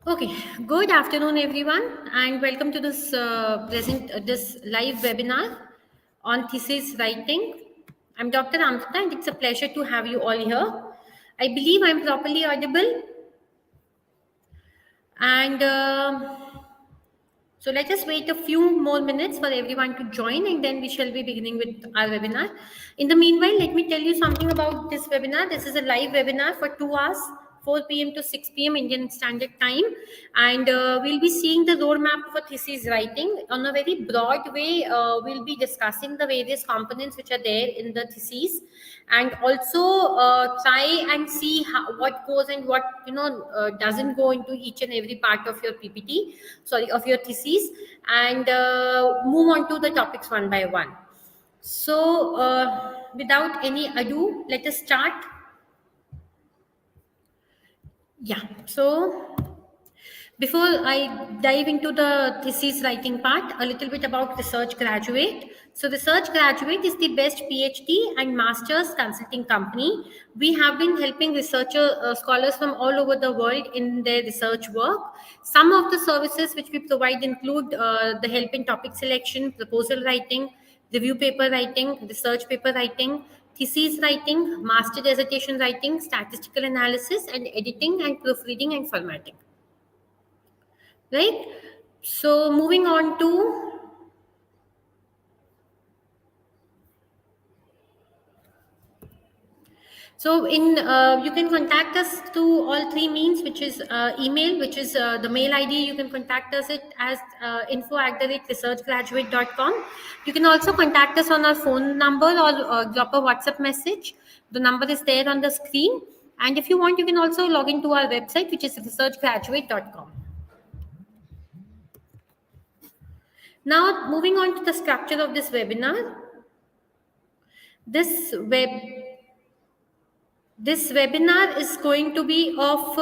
Okay, good afternoon, everyone, and welcome to this live webinar on thesis writing. I'm Dr. Amrita, and it's a pleasure to have you all here. I believe I'm properly audible, and so let us wait a few more minutes for everyone to join, and then we shall be beginning with our webinar. In the meanwhile, let me tell you something about this webinar. This is a live webinar for 2 hours, 4 p.m. to 6 p.m. Indian Standard Time, and we'll be seeing the roadmap for thesis writing on a very broad way. We'll be discussing the various components which are there in the thesis, and also try and see what goes and what doesn't go into each and every part of your PPT, sorry, of your thesis, and move on to the topics one by one. So, without any ado, let us start. Yeah. So, before I dive into the thesis writing part, a little bit about Research Graduate. So, Research Graduate is the best PhD and master's consulting company. We have been helping scholars from all over the world in their research work. Some of the services which we provide include the help in topic selection, proposal writing, review paper writing, research paper writing, thesis writing, master dissertation writing, statistical analysis, and editing and proofreading and formatting, right? So moving on to, so in you can contact us through all three means, which is email, which is the mail ID. You can contact us it as info@researchgraduate.com. You can also contact us on our phone number or drop a WhatsApp message. The number is there on the screen, and if you want, you can also log into our website, which is researchgraduate.com. Now, moving on to the structure of this webinar. This web This webinar is going to be of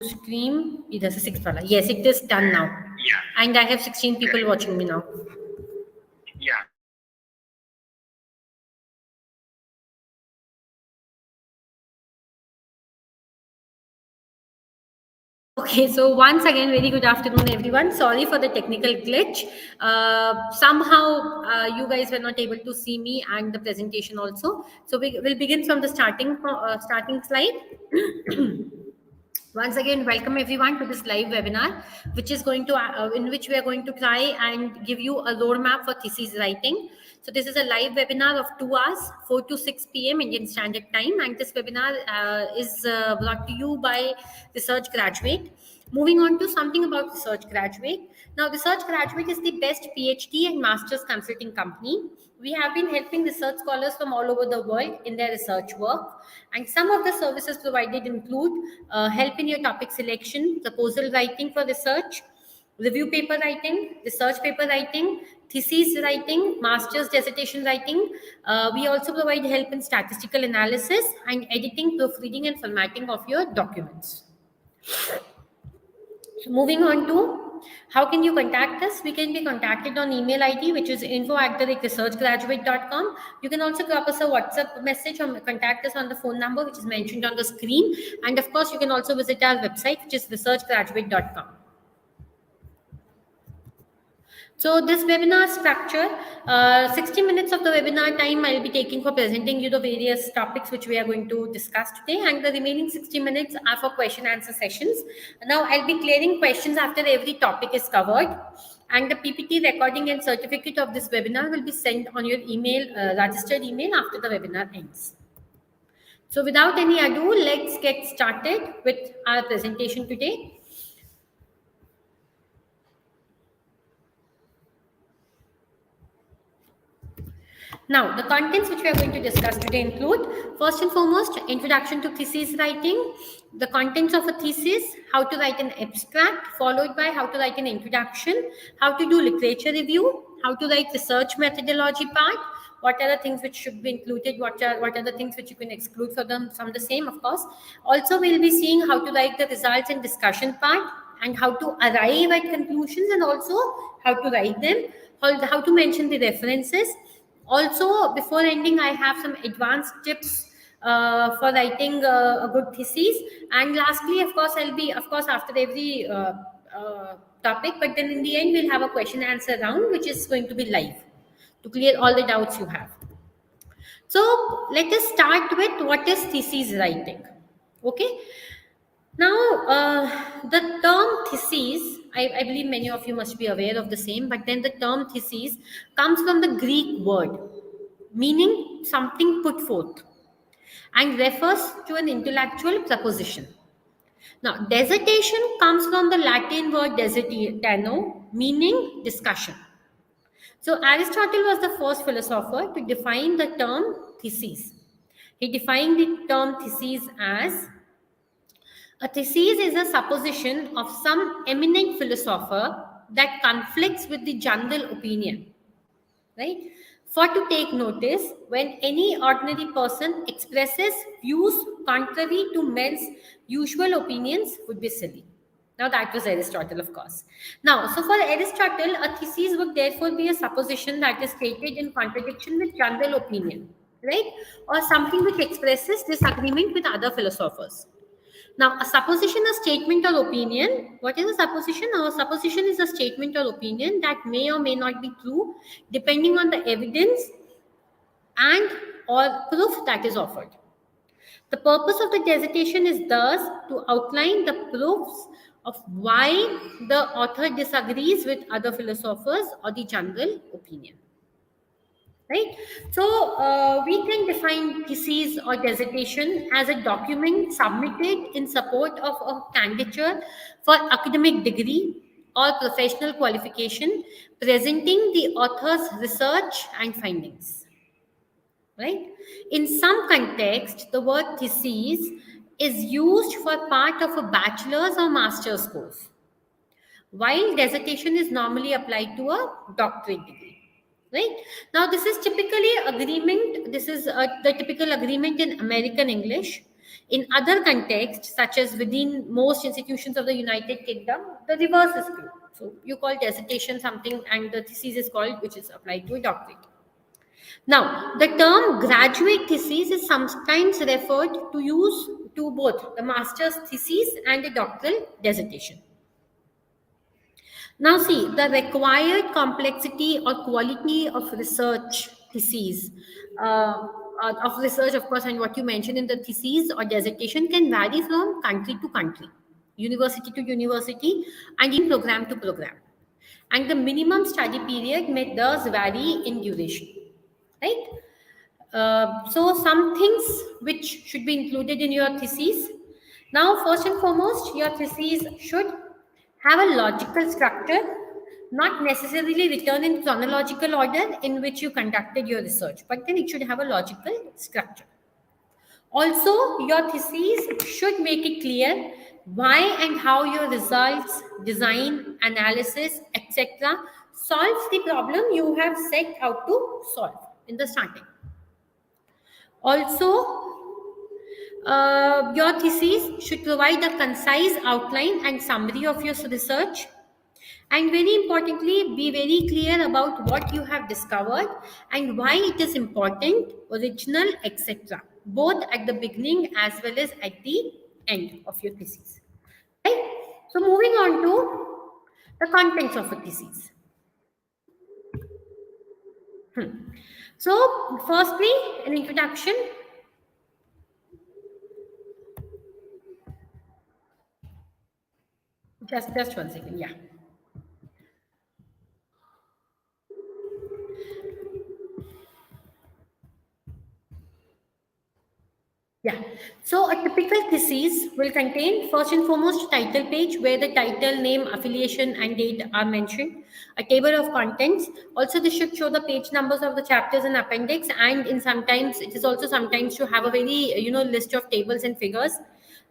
Stream, there's a sixth wala. Yes, it is done now. Yeah. And I have 16 people watching me now. Yeah. Okay, so once again, very good afternoon, everyone. Sorry for the technical glitch. Somehow, you guys were not able to see me and the presentation also. So we will begin from the starting slide. Once again, welcome everyone to this live webinar, which is going to in which we are going to try and give you a roadmap for thesis writing. So this is a live webinar of 2 hours, 4 to 6 p.m. Indian Standard Time, and this webinar is brought to you by Research Graduate. Moving on to something about Research Graduate. Now, Research Graduate is the best PhD and master's consulting company. We have been helping research scholars from all over the world in their research work. And some of the services provided include help in your topic selection, proposal writing for research, review paper writing, research paper writing, thesis writing, master's dissertation writing. We also provide help in statistical analysis and editing, proofreading, and formatting of your documents. So moving on to how can you contact us? We can be contacted on email ID, which is info@researchgraduate.com. You can also drop us a WhatsApp message or contact us on the phone number, which is mentioned on the screen. And of course, you can also visit our website, which is researchgraduate.com. So this webinar structure, 60 minutes of the webinar time I'll be taking for presenting you the various topics which we are going to discuss today, and the remaining 60 minutes are for question answer sessions. Now I'll be clearing questions after every topic is covered, and the PPT recording and certificate of this webinar will be sent on your email, registered email after the webinar ends. So without any ado, let's get started with our presentation today. Now, the contents which we are going to discuss today include, first and foremost, introduction to thesis writing, the contents of a thesis, how to write an abstract, followed by how to write an introduction, how to do literature review, how to write research methodology part, what are the things which should be included, what are the things which you can exclude from the same, of course. Also, we'll be seeing how to write the results and discussion part, and how to arrive at conclusions, and also how to write them, how to mention the references. Also, before ending, I have some advanced tips for writing a good thesis. And lastly, of course, I'll be, after every topic, but then in the end, we'll have a question answer round, which is going to be live to clear all the doubts you have. So let us start with what is thesis writing. Okay. Now, the term thesis, I believe many of you must be aware of the same, but then the term thesis comes from the Greek word, meaning something put forth, and refers to an intellectual proposition. Now, dissertation comes from the Latin word dissertano, meaning discussion. So, Aristotle was the first philosopher to define the term thesis. He defined the term thesis as a thesis is a supposition of some eminent philosopher that conflicts with the general opinion, right? For to take notice when any ordinary person expresses views contrary to men's usual opinions would be silly. Now that was Aristotle, of course. Now, so for Aristotle, a thesis would therefore be a supposition that is stated in contradiction with general opinion, right? Or something which expresses disagreement with other philosophers. Now, a supposition, a statement or opinion. What is a supposition? A supposition is a statement or opinion that may or may not be true, depending on the evidence and or proof that is offered. The purpose of the dissertation is thus to outline the proofs of why the author disagrees with other philosophers or the general opinion. Right? So, we can define thesis or dissertation as a document submitted in support of a candidature for academic degree or professional qualification, presenting the author's research and findings. Right? In some context, the word thesis is used for part of a bachelor's or master's course, while dissertation is normally applied to a doctorate degree. Right? Now, this is typically agreement. This is the typical agreement in American English. In other contexts, such as within most institutions of the United Kingdom, the reverse is true. So you call dissertation something, and the thesis is called, which is applied to a doctorate. Now, the term graduate thesis is sometimes referred to use to both the master's thesis and a doctoral dissertation. Now, see, the required complexity or quality of research theses, of research, of course, and what you mentioned in the thesis or dissertation can vary from country to country, university to university, and in program to program. And the minimum study period may thus vary in duration, right? So some things which should be included in your thesis. Now, first and foremost, your thesis should have a logical structure, not necessarily written in chronological order in which you conducted your research, but then it should have a logical structure. Also, your thesis should make it clear why and how your results, design, analysis, etc. solves the problem you have set out to solve in the starting. Also, your thesis should provide a concise outline and summary of your research. And very importantly, be very clear about what you have discovered and why it is important, original, etc. Both at the beginning as well as at the end of your thesis. Right? So moving on to the contents of a thesis. So firstly, an introduction. Just 1 second, yeah. Yeah. So a typical thesis will contain first and foremost title page where the title, name, affiliation, and date are mentioned. A table of contents. Also, this should show the page numbers of the chapters and appendix. And in sometimes it is also sometimes to have a very list of tables and figures.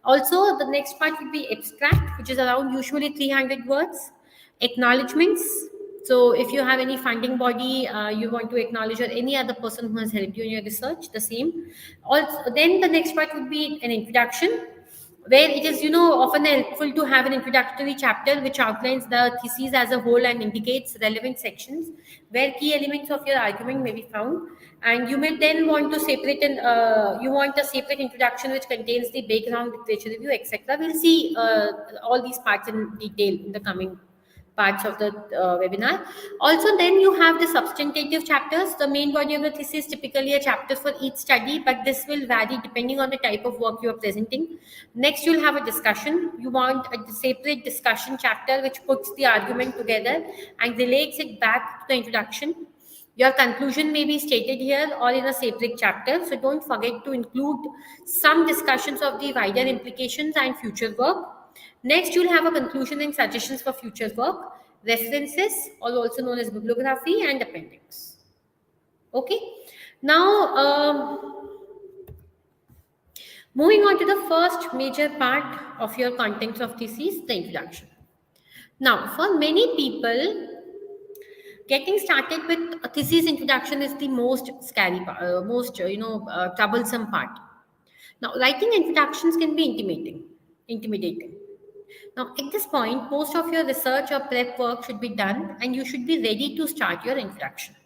Also, the next part would be abstract, which is around usually 300 words. Acknowledgements. So if you have any funding body you want to acknowledge, or any other person who has helped you in your research, the same. Also, then the next part would be an introduction, where it is often helpful to have an introductory chapter which outlines the thesis as a whole and indicates relevant sections where key elements of your argument may be found. And you may then want to separate and you want a separate introduction which contains the background, literature review, etc. We'll see all these parts in detail in the coming parts of the webinar. Also, then you have the substantive chapters. The main body of the thesis is typically a chapter for each study, but this will vary depending on the type of work you are presenting. Next, you'll have a discussion. You want a separate discussion chapter which puts the argument together and relates it back to the introduction. Your conclusion may be stated here or in a separate chapter. So don't forget to include some discussions of the wider implications and future work. Next, you'll have a conclusion and suggestions for future work, references, also known as bibliography, and appendix. Okay. Now, moving on to the first major part of your contents of thesis, the introduction. Now, for many people, getting started with a thesis introduction is the most scary part, troublesome part. Now, writing introductions can be intimidating. Now, at this point, most of your research or prep work should be done and you should be ready to start your introduction.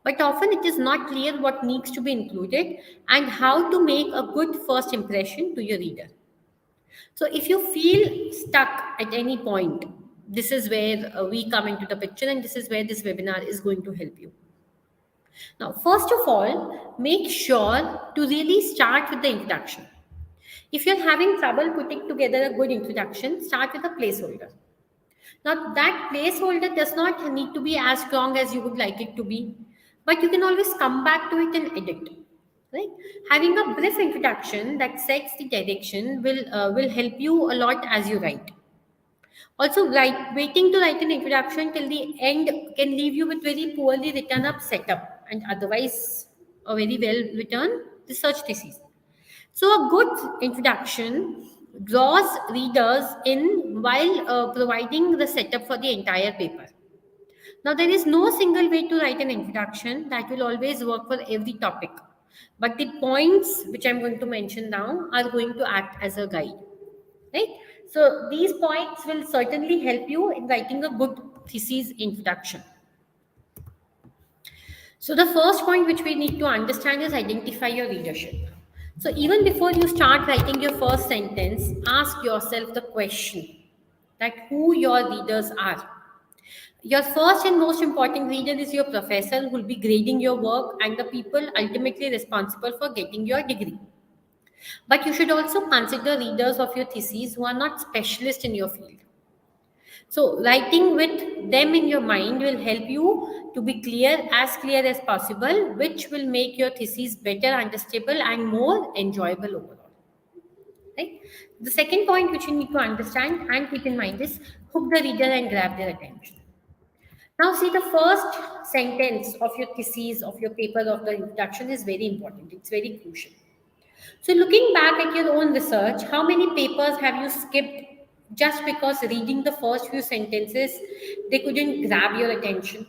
But often it is not clear what needs to be included and how to make a good first impression to your reader. So if you feel stuck at any point, this is where we come into the picture, and this is where this webinar is going to help you. Now, first of all, make sure to really start with the introduction. If you're having trouble putting together a good introduction, start with a placeholder. Now, that placeholder does not need to be as strong as you would like it to be, but you can always come back to it and edit. Right? Having a brief introduction that sets the direction will help you a lot as you write. Also, waiting to write an introduction till the end can leave you with very poorly written up setup and otherwise a very well written research thesis. So a good introduction draws readers in while providing the setup for the entire paper. Now, there is no single way to write an introduction that will always work for every topic. But the points which I'm going to mention now are going to act as a guide, right? So these points will certainly help you in writing a good thesis introduction. So the first point which we need to understand is identify your readership. So even before you start writing your first sentence, ask yourself the question that who your readers are. Your first and most important reader is your professor who will be grading your work and the people ultimately responsible for getting your degree. But you should also consider readers of your thesis who are not specialists in your field. So, writing with them in your mind will help you to be as clear as possible, which will make your thesis better understandable and more enjoyable overall. Right? The second point which you need to understand and keep in mind is hook the reader and grab their attention. Now, see, the first sentence of your thesis, of your paper, of the introduction is very important. It's very crucial. So, looking back at your own research, how many papers have you skipped just because reading the first few sentences they couldn't grab your attention?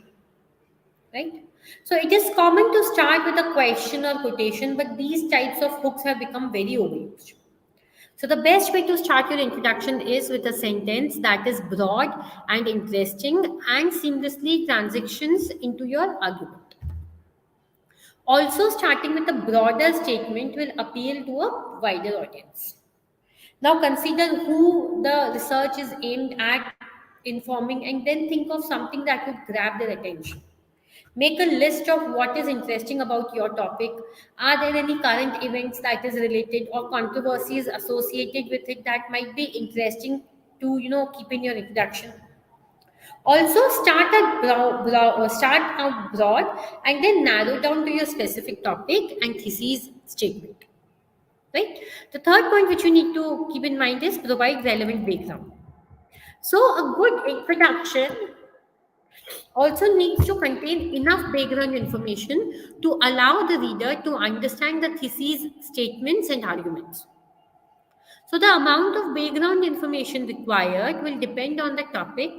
Right? So, it is common to start with a question or quotation, but these types of hooks have become very overused. So, the best way to start your introduction is with a sentence that is broad and interesting and seamlessly transitions into your argument. Also, starting with a broader statement will appeal to a wider audience. Now, consider who the research is aimed at informing and then think of something that would grab their attention. Make a list of what is interesting about your topic. Are there any current events that is related or controversies associated with it that might be interesting to keep in your introduction? Also, start out broad and then narrow down to your specific topic and thesis statement. Right. The third point which you need to keep in mind is provide relevant background. So, a good introduction also needs to contain enough background information to allow the reader to understand the thesis statements and arguments. So, the amount of background information required will depend on the topic.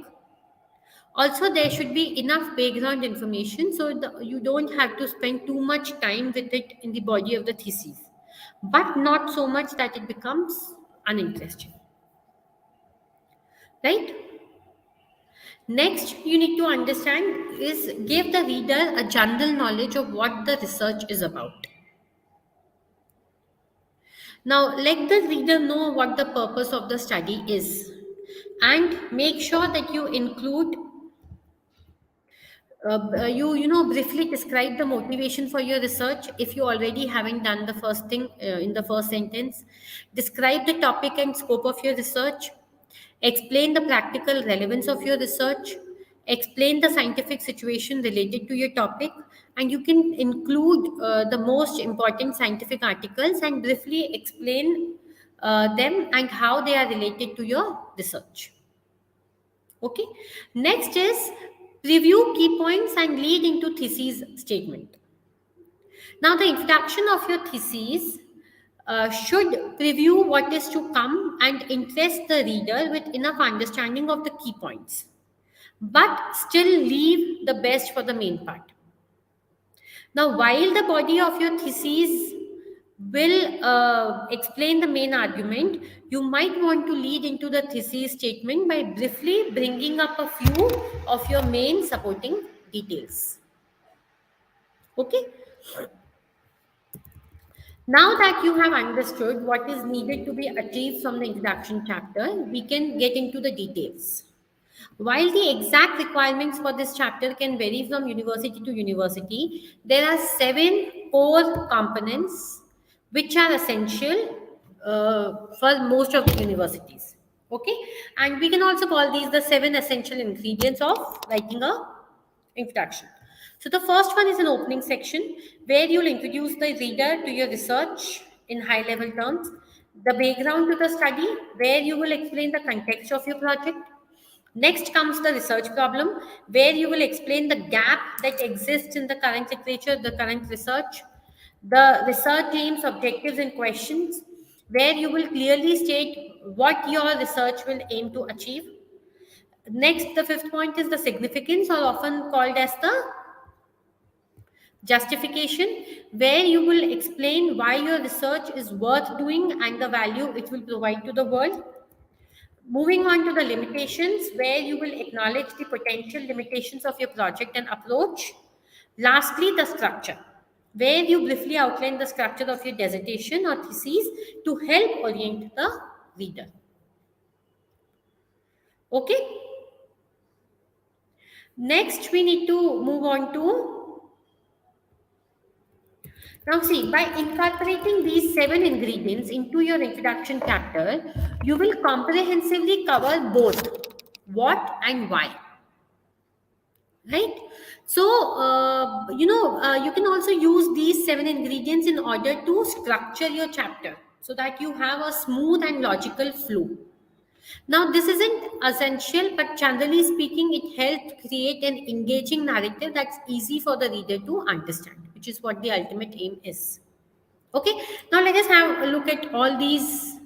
Also, there should be enough background information so you don't have to spend too much time with it in the body of the thesis, but not so much that it becomes uninteresting. Right? Next, you need to understand is give the reader a general knowledge of what the research is about. Now, let the reader know what the purpose of the study is and make sure that you include briefly describe the motivation for your research if you already haven't done the first thing in the first sentence. Describe the topic and scope of your research. Explain the practical relevance of your research. Explain the scientific situation related to your topic, and you can include the most important scientific articles and briefly explain them and how they are related to your research. Okay. Next is preview key points and lead into thesis statement. Now, the introduction of your thesis should preview what is to come and interest the reader with enough understanding of the key points, but still leave the best for the main part. Now, while the body of your thesis will explain the main argument, you might want to lead into the thesis statement by briefly bringing up a few of your main supporting details. Okay. Now that you have understood what is needed to be achieved from the introduction chapter, we can get into the details. While the exact requirements for this chapter can vary from university to university, there are 7 core components which are essential for most of the universities. Okay, and we can also call these the 7 essential ingredients of writing a introduction. So the first one is an opening section where you'll introduce the reader to your research in high level terms, the background to the study where you will explain the context of your project. Next comes the research problem, where you will explain the gap that exists in the current literature, the current research, the research aims, objectives, and questions, where you will clearly state what your research will aim to achieve. Next, the fifth point is the significance, or often called as the Justification, where you will explain why your research is worth doing and the value it will provide to the world. Moving on to the limitations, where you will acknowledge the potential limitations of your project and approach. Lastly, the structure, where you briefly outline the structure of your dissertation or thesis to help orient the reader. Okay? Next, we need to move on to. Now, see, by incorporating these 7 ingredients into your introduction chapter, you will comprehensively cover both what and why. Right? So, you can also use these 7 ingredients in order to structure your chapter so that you have a smooth and logical flow. Now, this isn't essential, but generally speaking, it helps create an engaging narrative that's easy for the reader to understand, which is what the ultimate aim is. Okay, now let us have a look at all these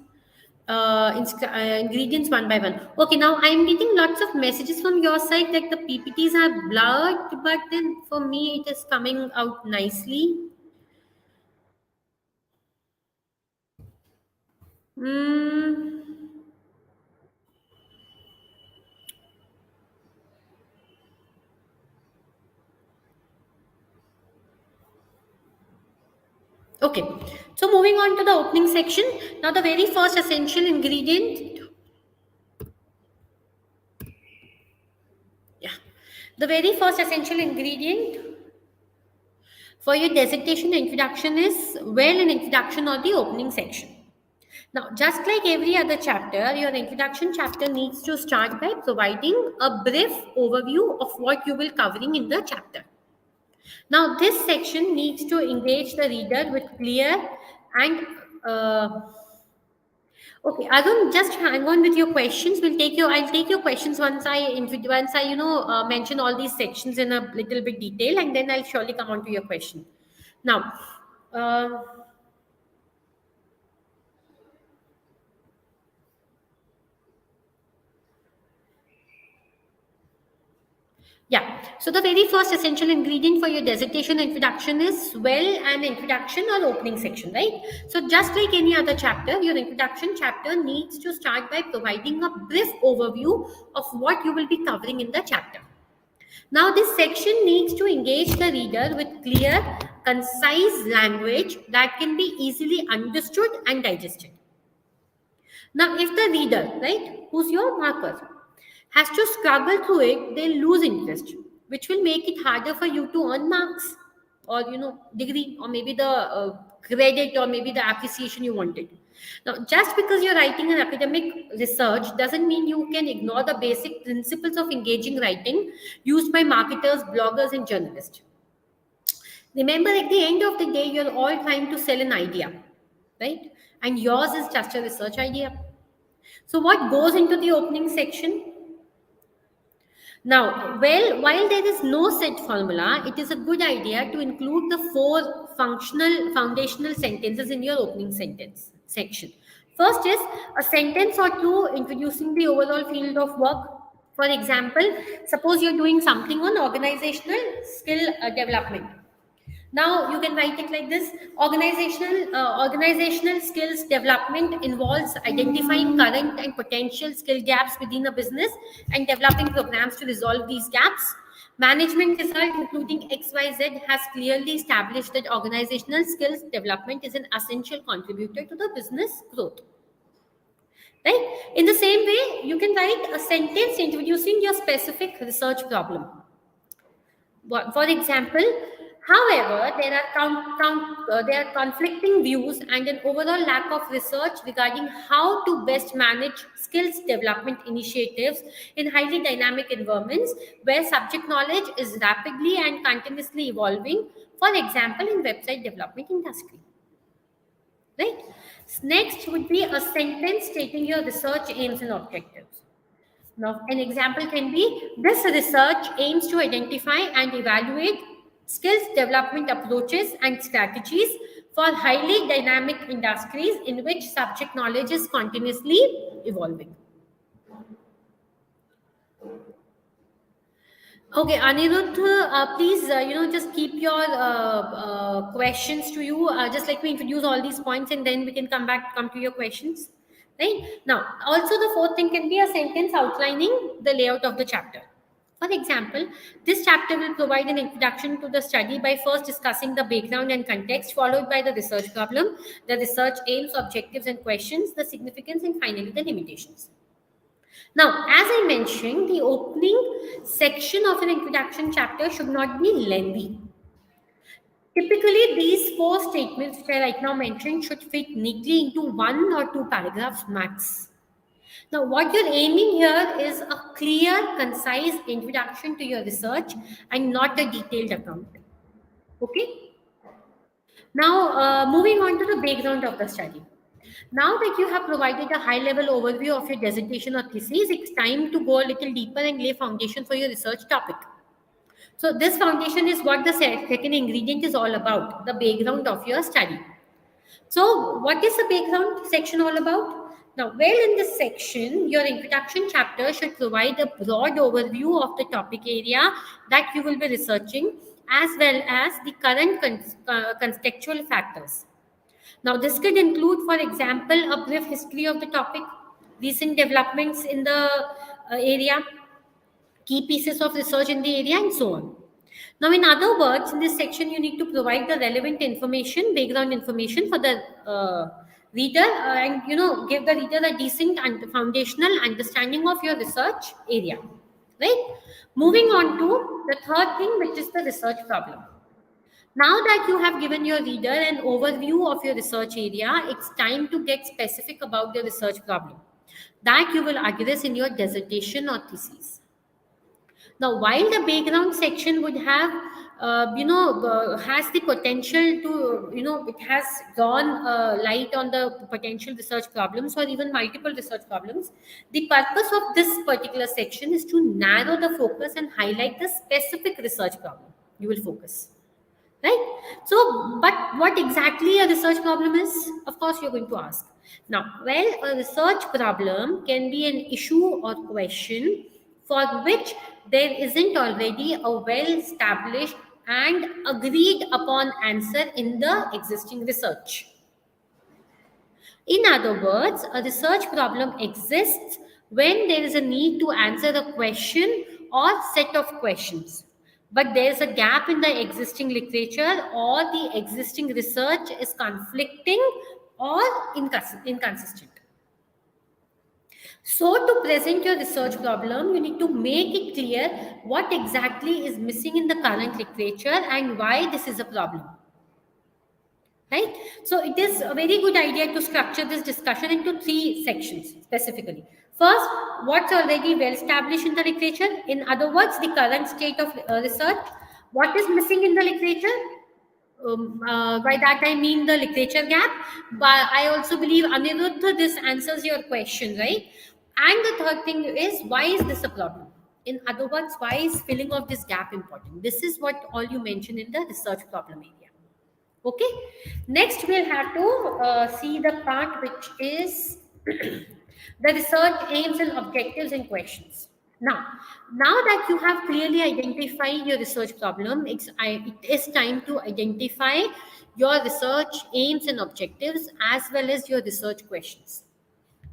ingredients one by one. Okay, now I'm getting lots of messages from your side that the PPTs are blurred, but then for me it is coming out nicely. Mm. Okay, so moving on to the opening section. Now, the very first essential ingredient. Yeah, the very first essential ingredient for your dissertation introduction is, well, an introduction or the opening section. Now, just like every other chapter, your introduction chapter needs to start by providing a brief overview of what you will covering in the chapter. Now, this section needs to engage the reader with clear and okay, Arun, just hang on with your questions. I'll take your questions once I mention all these sections in a little bit detail, and then I'll surely come on to your question. Now, uh, yeah. So the very first essential ingredient for your dissertation introduction is, well, an introduction or opening section, right? So just like any other chapter, your introduction chapter needs to start by providing a brief overview of what you will be covering in the chapter. Now, this section needs to engage the reader with clear, concise language that can be easily understood and digested. Now, if the reader, right, who's your marker, has to struggle through it, they'll lose interest, which will make it harder for you to earn marks or, degree, or maybe the credit, or maybe the appreciation you wanted. Now, just because you're writing an academic research doesn't mean you can ignore the basic principles of engaging writing used by marketers, bloggers, and journalists. Remember, at the end of the day, you're all trying to sell an idea, right? And yours is just a research idea. So, what goes into the opening section? Now, well, while there is no set formula, it is a good idea to include the 4 foundational sentences in your opening sentence section. First is a sentence or two introducing the overall field of work. For example, suppose you're doing something on organizational skill development. Now you can write it like this: organizational skills development involves identifying current and potential skill gaps within a business and developing programs to resolve these gaps. Management result, including XYZ, has clearly established that organizational skills development is an essential contributor to the business growth. Right? In the same way, you can write a sentence introducing your specific research problem. For example, however, there are conflicting views and an overall lack of research regarding how to best manage skills development initiatives in highly dynamic environments where subject knowledge is rapidly and continuously evolving, for example, in website development industry. Right? Next would be a sentence stating your research aims and objectives. Now, an example can be: this research aims to identify and evaluate skills development approaches and strategies for highly dynamic industries in which subject knowledge is continuously evolving. Okay, Anirudh, please, just keep your questions to you. Just let me introduce all these points and then we can come to your questions. Right? Now, also the fourth thing can be a sentence outlining the layout of the chapter. For example, this chapter will provide an introduction to the study by first discussing the background and context, followed by the research problem, the research aims, objectives, and questions, the significance, and finally the limitations. Now, as I mentioned, the opening section of an introduction chapter should not be lengthy. Typically, these four statements which I right now mentioned should fit neatly into one or two paragraphs max. Now, what you're aiming here is a clear, concise introduction to your research and not a detailed account. Okay? Now, moving on to the background of the study. Now that you have provided a high level overview of your dissertation or thesis, it's time to go a little deeper and lay foundation for your research topic. So, this foundation is what the second ingredient is all about, the background of your study. So, what is the background section all about? Now, well, in this section, your introduction chapter should provide a broad overview of the topic area that you will be researching, as well as the current contextual factors. Now, this could include, for example, a brief history of the topic, recent developments in the area, key pieces of research in the area, and so on. Now, in other words, in this section, you need to provide the relevant information, background information for the reader, and give the reader a decent and foundational understanding of your research area. Right? Moving on to the third thing, which is the research problem. Now that you have given your reader an overview of your research area, it's time to get specific about the research problem that you will address in your dissertation or thesis. Now, while the background section would have, has the potential to, it has gone light on the potential research problems or even multiple research problems, the purpose of this particular section is to narrow the focus and highlight the specific research problem you will focus. Right? So, but what exactly a research problem is? Of course, you're going to ask. Now, well, a research problem can be an issue or question for which there isn't already a well established and agreed upon answer in the existing research. In other words, a research problem exists when there is a need to answer a question or set of questions, but there is a gap in the existing literature or the existing research is conflicting or inconsistent. So, to present your research problem, you need to make it clear what exactly is missing in the current literature and why this is a problem. Right? So it is a very good idea to structure this discussion into three sections specifically. First, what's already well established in the literature. In other words, the current state of research. What is missing in the literature? By that I mean the literature gap. But I also believe, Aniruddha, this answers your question, right? And the third thing is, why is this a problem? In other words, why is filling of this gap important? This is what all you mentioned in the research problem area. Okay, next we'll have to see the part which is the research aims and objectives and questions. Now that you have clearly identified your research problem, it is time to identify your research aims and objectives as well as your research questions.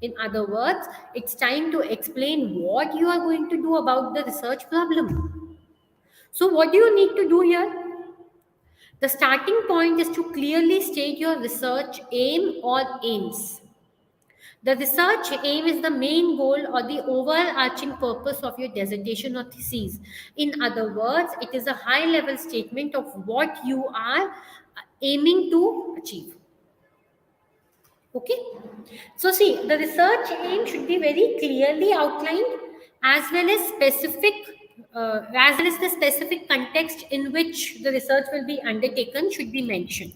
In other words, it's time to explain what you are going to do about the research problem. So what do you need to do here? The starting point is to clearly state your research aim or aims. The research aim is the main goal or the overarching purpose of your dissertation or thesis. In other words, it is a high level statement of what you are aiming to achieve. Okay? So, see, the research aim should be very clearly outlined as well as specific as well as the specific context in which the research will be undertaken should be mentioned.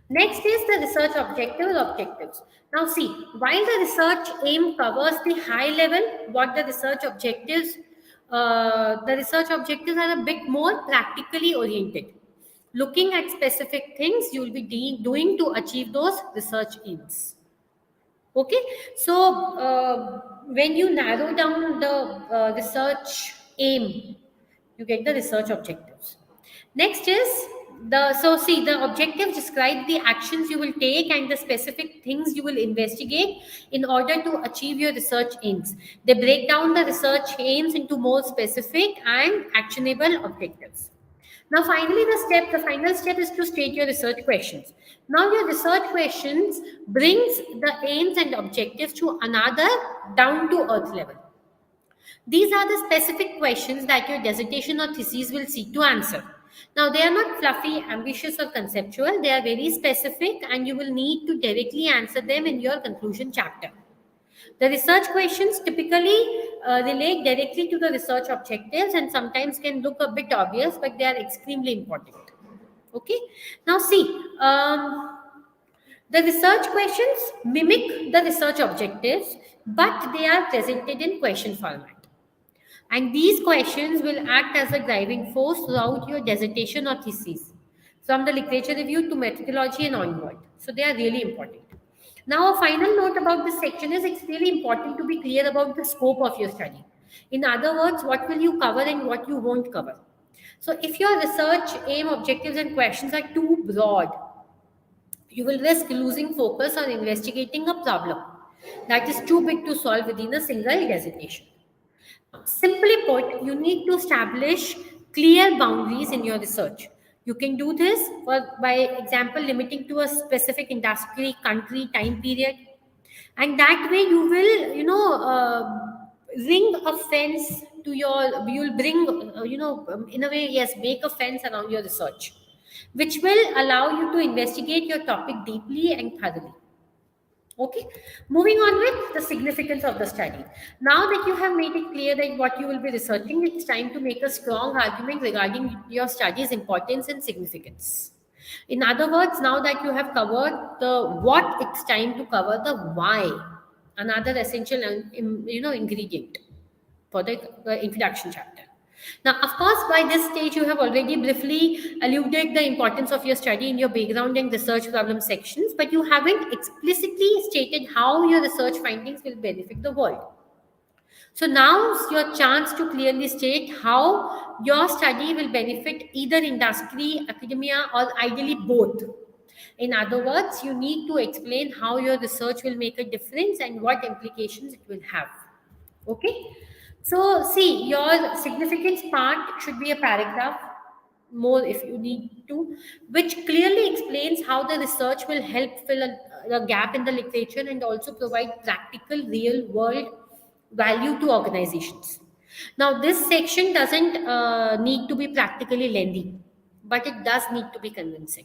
Next is the research objectives. Now see, while the research aim covers the high level, what the research objectives are a bit more practically oriented. Looking at specific things you will be doing to achieve those research aims. Okay, so when you narrow down the research aim, You get the research objectives. Next is the objectives describe the actions you will take and the specific things you will investigate in order to achieve your research aims. They break down the research aims into more specific and actionable objectives. Now, finally, the final step is to state your research questions. Now, your research questions brings the aims and objectives to another down to earth level. These are the specific questions that your dissertation or thesis will seek to answer. Now, they are not fluffy, ambitious, or conceptual. They are very specific, and you will need to directly answer them in your conclusion chapter. The research questions typically relate directly to the research objectives and sometimes can look a bit obvious, but they are extremely important. Okay. Now, see, the research questions mimic the research objectives, but they are presented in question format. And these questions will act as a driving force throughout your dissertation or thesis, from the literature review to methodology and onward. So they are really important. Now, a final note about this section is it's really important to be clear about the scope of your study. In other words, what will you cover and what you won't cover. So if your research aim, objectives, and questions are too broad, you will risk losing focus on investigating a problem that is too big to solve within a single dissertation. Simply put, you need to establish clear boundaries in your research. You can do this by example, limiting to a specific industry, country, time period. And that way you will, ring a fence to you'll bring, in a way, yes, make a fence around your research, which will allow you to investigate your topic deeply and thoroughly. Okay, moving on with the significance of the study. Now that you have made it clear that what you will be researching, it's time to make a strong argument regarding your study's importance and significance. In other words, now that you have covered the what, it's time to cover the why, another essential ingredient for the introduction chapter. Now, of course, by this stage, you have already briefly alluded the importance of your study in your background and research problem sections, but you haven't explicitly stated how your research findings will benefit the world. So now's your chance to clearly state how your study will benefit either industry, academia, or ideally both. In other words, you need to explain how your research will make a difference and what implications it will have. Okay? So, see, your significance part should be a paragraph, more if you need to, which clearly explains how the research will help fill a gap in the literature and also provide practical, real world value to organizations. Now, this section doesn't need to be practically lengthy, but it does need to be convincing.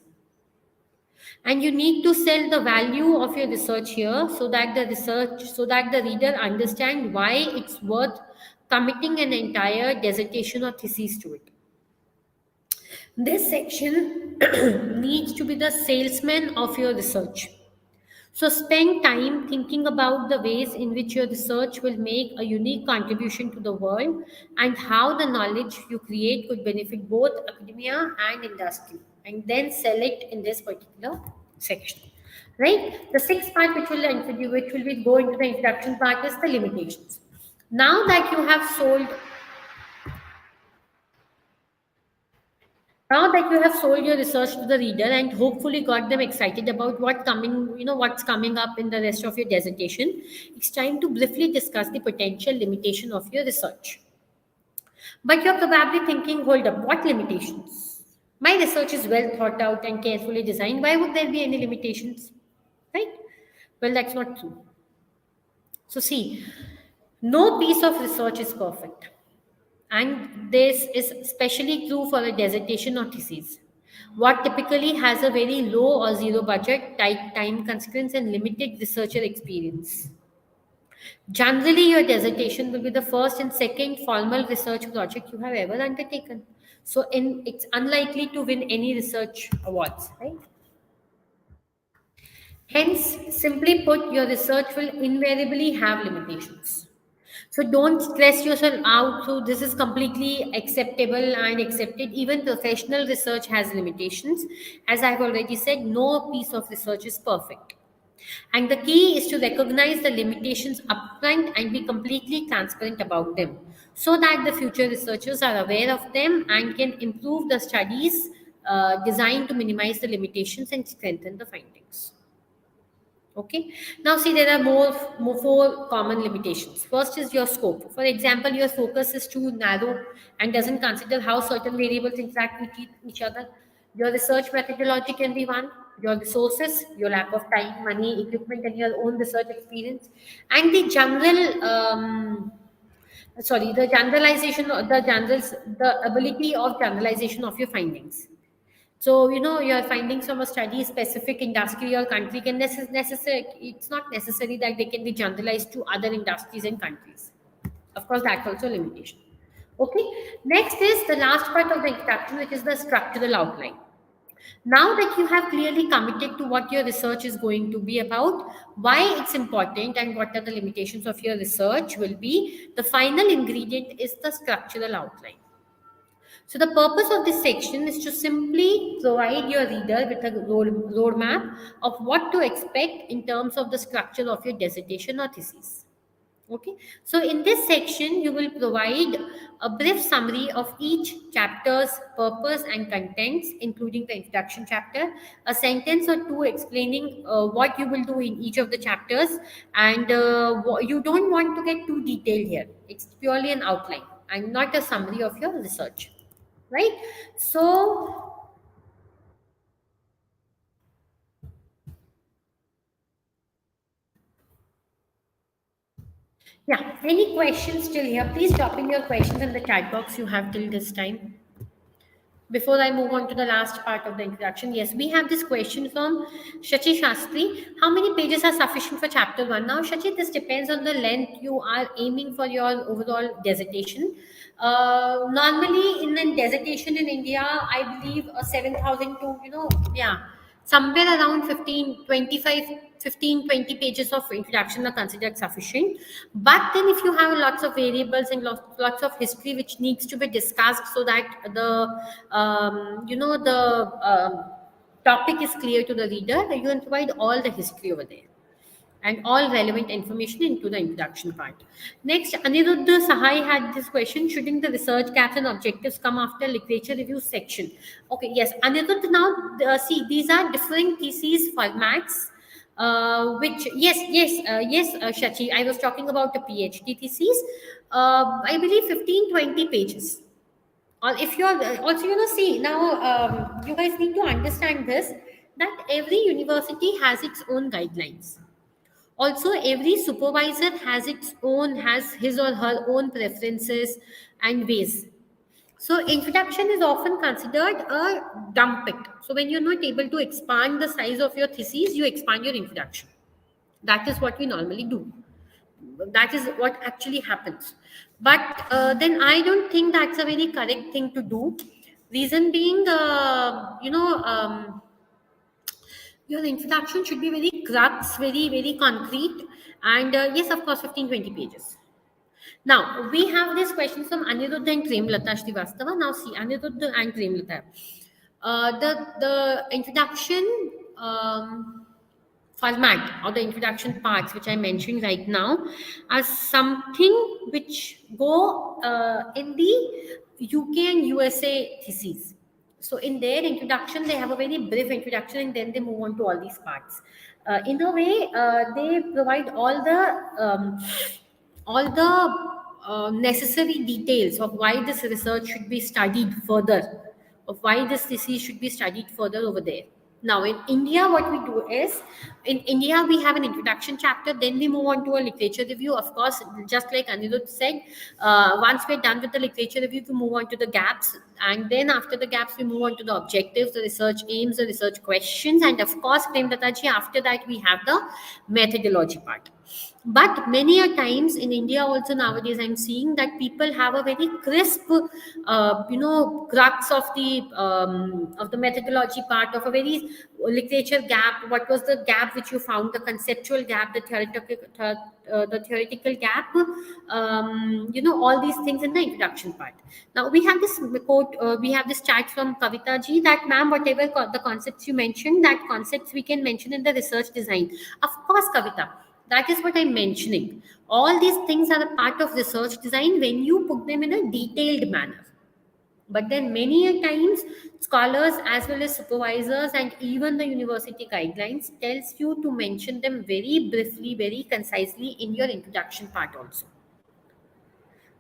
And you need to sell the value of your research here so that the reader understand why it's worth committing an entire dissertation or thesis to it. This section needs to be the salesman of your research. So spend time thinking about the ways in which your research will make a unique contribution to the world and how the knowledge you create could benefit both academia and industry, and then sell it in this particular section. Right? The sixth part which will be go into the introduction part is the limitations. Now that you have sold your research to the reader and hopefully got them excited about what's coming up in the rest of your dissertation, it's time to briefly discuss the potential limitation of your research. But you're probably thinking, hold up, what limitations? My research is well thought out and carefully designed. Why would there be any limitations? Right? Well, that's not true. So see, no piece of research is perfect. And this is especially true for a dissertation or thesis. What typically has a very low or zero budget, tight time constraints, and limited researcher experience. Generally, your dissertation will be the first and second formal research project you have ever undertaken. So it's unlikely to win any research awards, right? Hence, simply put, your research will invariably have limitations. So don't stress yourself out. So this is completely acceptable and accepted. Even professional research has limitations. As I've already said, no piece of research is perfect. And the key is to recognize the limitations upfront and be completely transparent about them. so that the future researchers are aware of them and can improve the studies designed to minimize the limitations and strengthen the findings. Okay. Now see, there are four common limitations. First is your scope. For example, your focus is too narrow and doesn't consider how certain variables interact with each other. Your research methodology can be one. Your resources, your lack of time, money, equipment, and your own research experience, and the the generalization, the ability of generalization of your findings. So, your findings from a study, specific industry or country can it's not necessary that they can be generalized to other industries and countries. Of course, that's also a limitation. Okay. Next is the last part of the introduction, which is the structural outline. Now that you have clearly committed to what your research is going to be about, why it's important, and what are the limitations of your research will be, the final ingredient is the structural outline. So the purpose of this section is to simply provide your reader with a roadmap of what to expect in terms of the structure of your dissertation or thesis. Okay, so in this section, you will provide a brief summary of each chapter's purpose and contents, including the introduction chapter, a sentence or two explaining what you will do in each of the chapters, and you don't want to get too detailed here. It's purely an outline and not a summary of your research, right? So yeah, any questions till here? Please drop in your questions in the chat box you have till this time. Before I move on to the last part of the introduction, yes, we have this question from Shachi Shastri. How many pages are sufficient for chapter 1? Now, Shachi, this depends on the length you are aiming for your overall dissertation. Normally, in a dissertation in India, I believe 7,000 to, somewhere around 15, 20 pages of introduction are considered sufficient. But then if you have lots of variables and lots of history which needs to be discussed, so that the topic is clear to the reader, you can provide all the history over there and all relevant information into the introduction part. Next, Aniruddha Sahai had this question: shouldn't the research gaps and objectives come after literature review section? Okay, yes, Aniruddha, now see, these are different theses formats, which, Shachi, I was talking about the PhD thesis. I believe 15, 20 pages. Or if you're also, see, now you guys need to understand this, that every university has its own guidelines. Also, every supervisor has his or her own preferences and ways. So introduction is often considered a dump it. So when you're not able to expand the size of your thesis, you expand your introduction. That is what we normally do. That is what actually happens. But then I don't think that's a very correct thing to do. Reason being, your introduction should be very crux, very, very concrete. And yes, of course, 15, 20 pages. Now, we have this question from Aniruddha and Premlata Srivastava. Now, see, Aniruddha and Premlata. The introduction format or the introduction parts, which I'm mentioning right now, are something which go in the UK and USA theses. So in their introduction, they have a very brief introduction and then they move on to all these parts. In a way, they provide all the necessary details of why this research should be studied further, of why this disease should be studied further over there. Now, in India, what we do is, in India, we have an introduction chapter, then we move on to a literature review. Of course, just like Anirudh said, once we're done with the literature review, we move on to the gaps. And then after the gaps, we move on to the objectives, the research aims, the research questions. And of course, Premlataji, after that, we have the methodology part. But many a times in India also nowadays, I'm seeing that people have a very crisp, crux of the methodology part, of a very literature gap. What was the gap which you found? The conceptual gap, the theoretical gap. All these things in the introduction part. Now we have this quote. We have this chat from Kavita ji that, ma'am, whatever the concepts you mentioned, that concepts we can mention in the research design. Of course, Kavita. That is what I'm mentioning. All these things are a part of research design when you put them in a detailed manner. But then many a times scholars as well as supervisors and even the university guidelines tells you to mention them very briefly, very concisely in your introduction part also.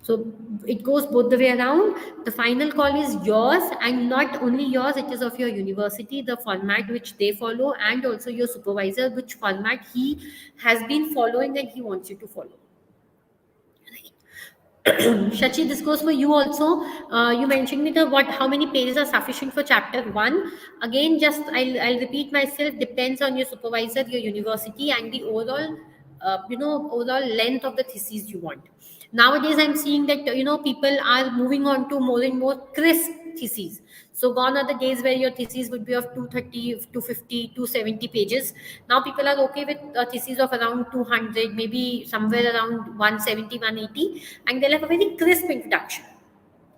So it goes both the way around. The final call is yours, and not only yours, it is of your university, the format which they follow, and also your supervisor, which format he has been following and he wants you to follow. Shachi, this goes for you also. You mentioned me the what how many pages are sufficient for chapter one. Again, just I'll repeat myself. Depends on your supervisor, your university, and the overall overall length of the thesis you want. Nowadays, I'm seeing that people are moving on to more and more crisp theses. So gone are the days where your thesis would be of 230, 250, 270 pages. Now people are okay with a thesis of around 200, maybe somewhere around 170, 180, and they'll have a very crisp introduction.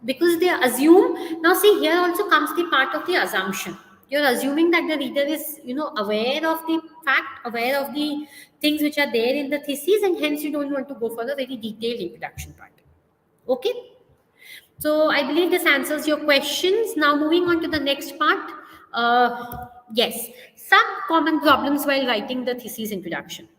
Because they assume, now see here also comes the part of the assumption. You're assuming that the reader is, aware of the fact, aware of the things which are there in the thesis, and hence you don't want to go for a very detailed introduction part. Okay? So I believe this answers your questions. Now moving on to the next part. Yes, some common problems while writing the thesis introduction.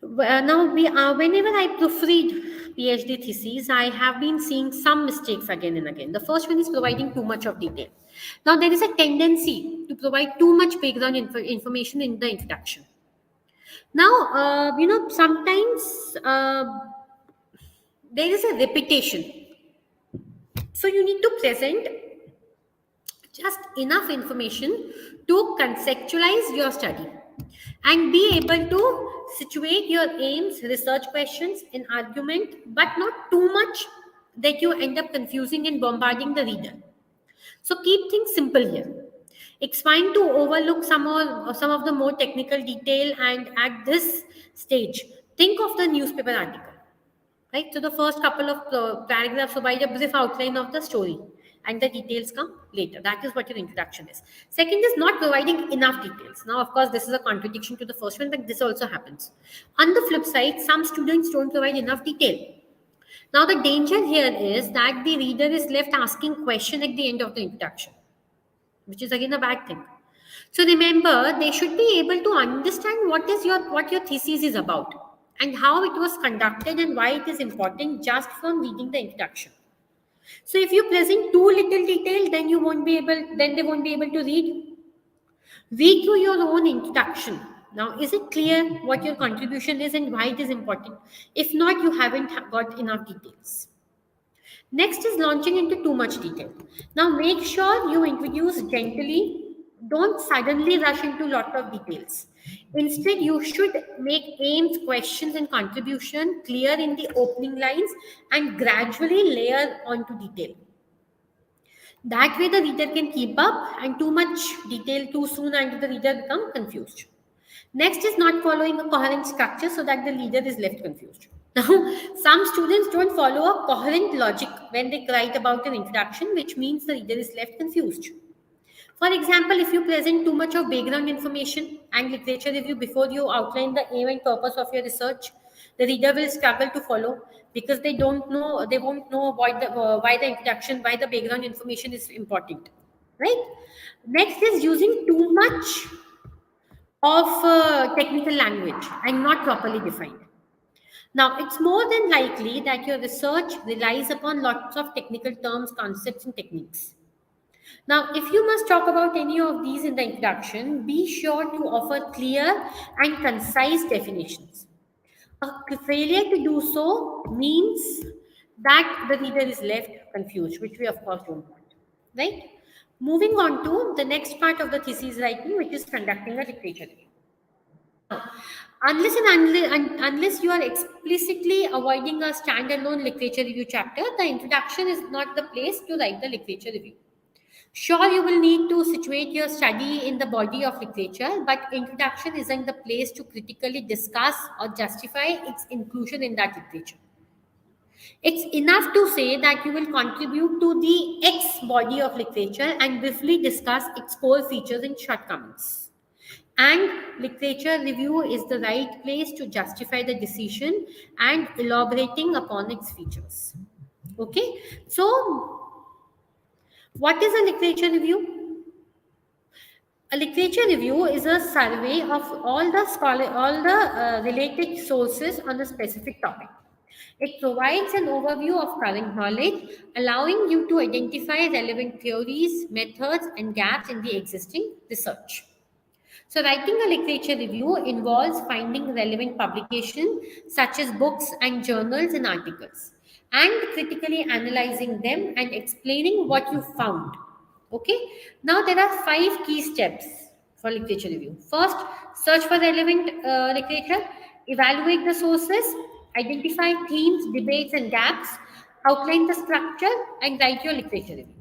Now whenever I proofread PhD theses, I have been seeing some mistakes again and again. The first one is providing too much of detail. Now there is a tendency to provide too much background information in the introduction. Now sometimes there is a repetition. So you need to present just enough information to conceptualize your study and be able to situate your aims, research questions, and argument, but not too much that you end up confusing and bombarding the reader. So keep things simple here. It's fine to overlook some of the more technical detail, and at this stage, think of the newspaper article. Right? So the first couple of paragraphs provide a brief outline of the story, and the details come later. That is what your introduction is. Second is not providing enough details. Now, of course, this is a contradiction to the first one, but this also happens. On the flip side, some students don't provide enough detail. Now, the danger here is that the reader is left asking question at the end of the introduction, which is again a bad thing. So remember, they should be able to understand what your thesis is about and how it was conducted and why it is important just from reading the introduction. So if you present too little detail, then they won't be able to read. Read through your own introduction. Now, is it clear what your contribution is and why it is important? If not, you haven't got enough details. Next is launching into too much detail. Now, make sure you introduce gently. Don't suddenly rush into a lot of details. Instead, you should make aims, questions, and contribution clear in the opening lines and gradually layer onto detail. That way, the reader can keep up, and too much detail too soon, and the reader become confused. Next is not following a coherent structure so that the reader is left confused. Now, some students don't follow a coherent logic when they write about an introduction, which means the reader is left confused. For example, if you present too much of background information and literature review before you outline the aim and purpose of your research, the reader will struggle to follow because they won't know why the introduction, why the background information is important, right? Next is using too much of technical language and not properly defined. Now, it's more than likely that your research relies upon lots of technical terms, concepts, and techniques. Now, if you must talk about any of these in the introduction, be sure to offer clear and concise definitions. A failure to do so means that the reader is left confused, which we of course don't want. Right? Moving on to the next part of the thesis writing, which is conducting a literature review. Unless you are explicitly avoiding a standalone literature review chapter, the introduction is not the place to write the literature review. Sure, you will need to situate your study in the body of literature, but introduction isn't the place to critically discuss or justify its inclusion in that literature. It's enough to say that you will contribute to the X body of literature and briefly discuss its core features and shortcomings. And literature review is the right place to justify the decision and elaborating upon its features. Okay, so what is a literature review? A literature review is a survey of all the related sources on a specific topic. It provides an overview of current knowledge, allowing you to identify relevant theories, methods, and gaps in the existing research. So, writing a literature review involves finding relevant publications such as books and journals and articles, and critically analyzing them and explaining what you found. Okay, now there are 5 key steps for literature review. First, search for relevant literature, evaluate the sources, identify themes, debates, and gaps, outline the structure, and write your literature review.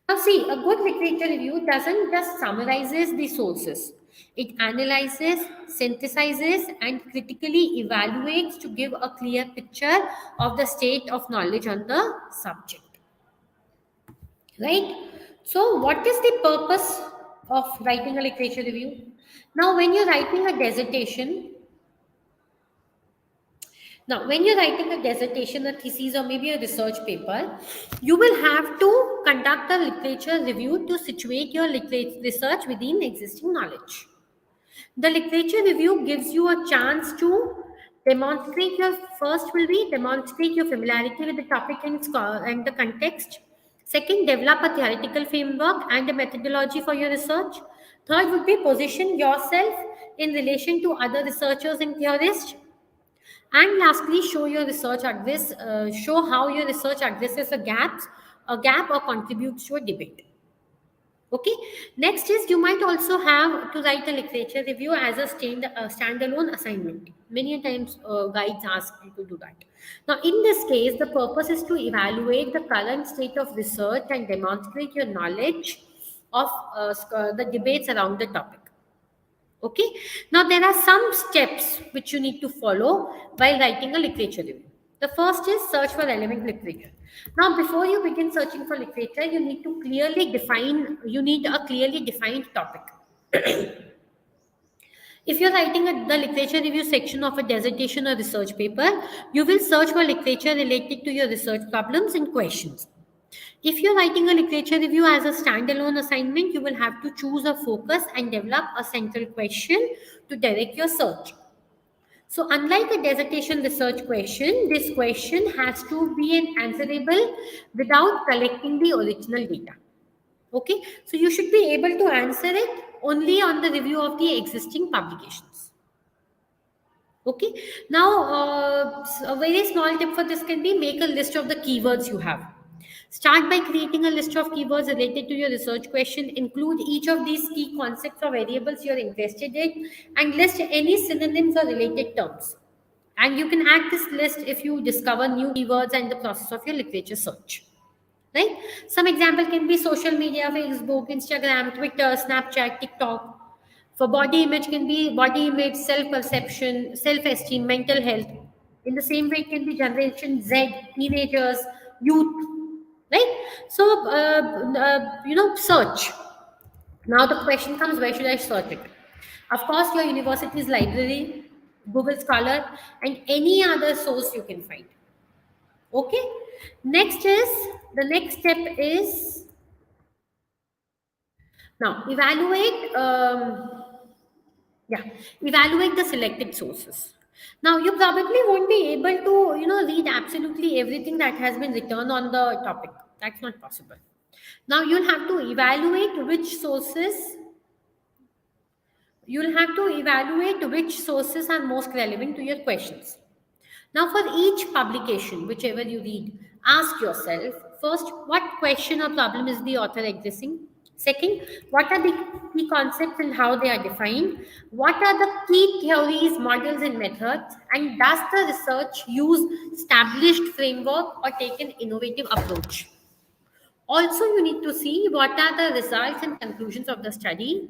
Now, see, a good literature review doesn't just summarizes the sources. It analyzes, synthesizes, and critically evaluates to give a clear picture of the state of knowledge on the subject. Right? So, what is the purpose of writing a literature review? Now, when you're writing a dissertation, a thesis, or maybe a research paper, you will have to conduct a literature review to situate your research within existing knowledge. The literature review gives you a chance to demonstrate your familiarity with the topic and the context. Second, develop a theoretical framework and a methodology for your research. Third would be position yourself in relation to other researchers and theorists. And lastly, show how your research addresses a gap or contributes to a debate. Okay. Next is you might also have to write a literature review as a standalone assignment. Many a times guides ask you to do that. Now, in this case, the purpose is to evaluate the current state of research and demonstrate your knowledge of the debates around the topic. Okay. Now, there are some steps which you need to follow while writing a literature review. The first is search for relevant literature. Now, before you begin searching for literature, you need a clearly defined topic. If you're writing the literature review section of a dissertation or research paper, you will search for literature related to your research problems and questions. If you're writing a literature review as a standalone assignment, you will have to choose a focus and develop a central question to direct your search. So, unlike a dissertation research question, this question has to be answerable without collecting the original data. Okay, so you should be able to answer it only on the review of the existing publications. Okay, now a very small tip for this can be make a list of the keywords you have. Start by creating a list of keywords related to your research question. Include each of these key concepts or variables you're interested in and list any synonyms or related terms. And you can add this list if you discover new keywords and the process of your literature search. Right? Some example can be social media, Facebook, Instagram, Twitter, Snapchat, TikTok. For body image can be body image, self-perception, self-esteem, mental health. In the same way, it can be Generation Z, teenagers, youth, right? So, search. Now the question comes, where should I search it? Of course, your university's library, Google Scholar, and any other source you can find. Okay. The next step is now evaluate the selected sources. Now you probably won't be able to read absolutely everything that has been written on the topic. That's not possible. Now you'll have to evaluate which sources are most relevant to your questions. Now, for each publication, whichever you read, ask yourself first, what question or problem is the author addressing? Second, what are the key concepts and how they are defined? What are the key theories, models, and methods? And does the research use established framework or take an innovative approach? Also, you need to see what are the results and conclusions of the study,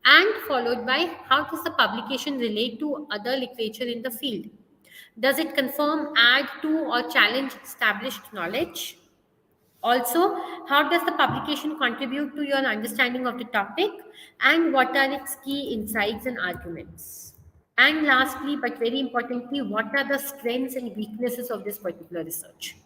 and followed by how does the publication relate to other literature in the field? Does it confirm, add to, or challenge established knowledge? Also, how does the publication contribute to your understanding of the topic, and what are its key insights and arguments? And lastly, but very importantly, what are the strengths and weaknesses of this particular research?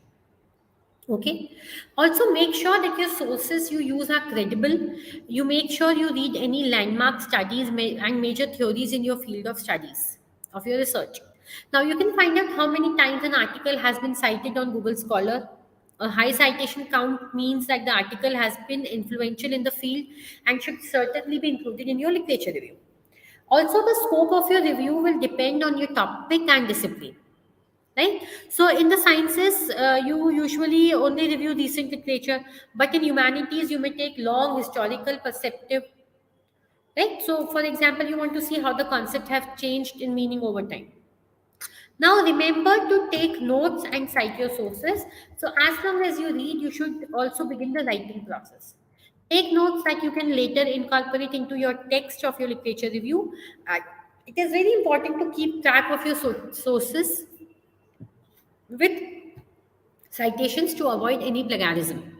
Okay. Also, make sure that your sources you use are credible. You make sure you read any landmark studies and major theories in your field of studies of your research. Now, you can find out how many times an article has been cited on Google Scholar. A high citation count means that the article has been influential in the field and should certainly be included in your literature review. Also, the scope of your review will depend on your topic and discipline, right? So in the sciences, you usually only review recent literature, but in humanities you may take long historical perspective, right? So for example, you want to see how the concept have changed in meaning over time. Now remember to take notes and cite your sources. So as long as you read, you should also begin the writing process. Take notes that you can later incorporate into your text of your literature review. Uh, it is very important to keep track of your sources with citations to avoid any plagiarism.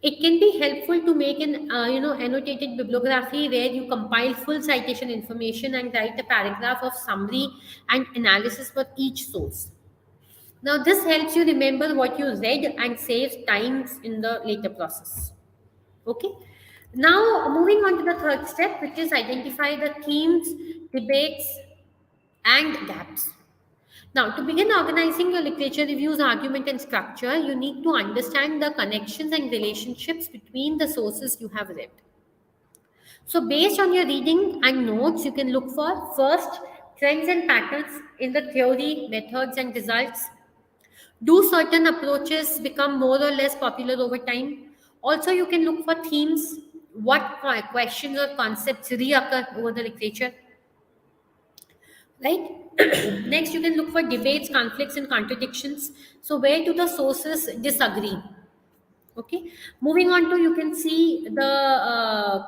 It can be helpful to make an annotated bibliography where you compile full citation information and write a paragraph of summary and analysis for each source. Now this helps you remember what you read and saves times in the later process. Okay. Now moving on to the third step, which is identify the themes, debates, and gaps. Now, to begin organizing your literature reviews, argument, and structure, you need to understand the connections and relationships between the sources you have read. So, based on your reading and notes, you can look for first trends and patterns in the theory, methods, and results. Do certain approaches become more or less popular over time? Also, you can look for themes. What questions or concepts reoccur over the literature? Right. Next, you can look for debates, conflicts, and contradictions. So where do the sources disagree? Okay. Moving on to, you can see the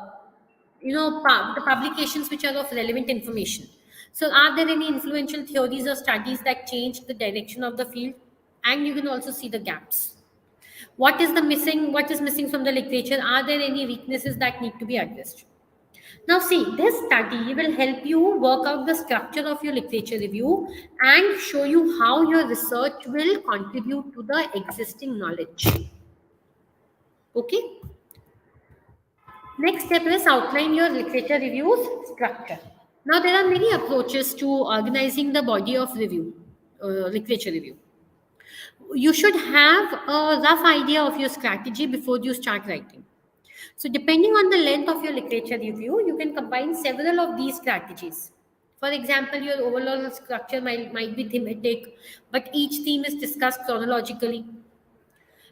the publications which are of relevant information. So are there any influential theories or studies that change the direction of the field? And you can also see the gaps. What is missing from the literature? Are there any weaknesses that need to be addressed? Now, see, this study will help you work out the structure of your literature review and show you how your research will contribute to the existing knowledge. Okay. Next step is outline your literature reviews structure. Now, there are many approaches to organizing the body of review, literature review. You should have a rough idea of your strategy before you start writing. So, depending on the length of your literature review, you can combine several of these strategies. For example, your overall structure might be thematic, but each theme is discussed chronologically.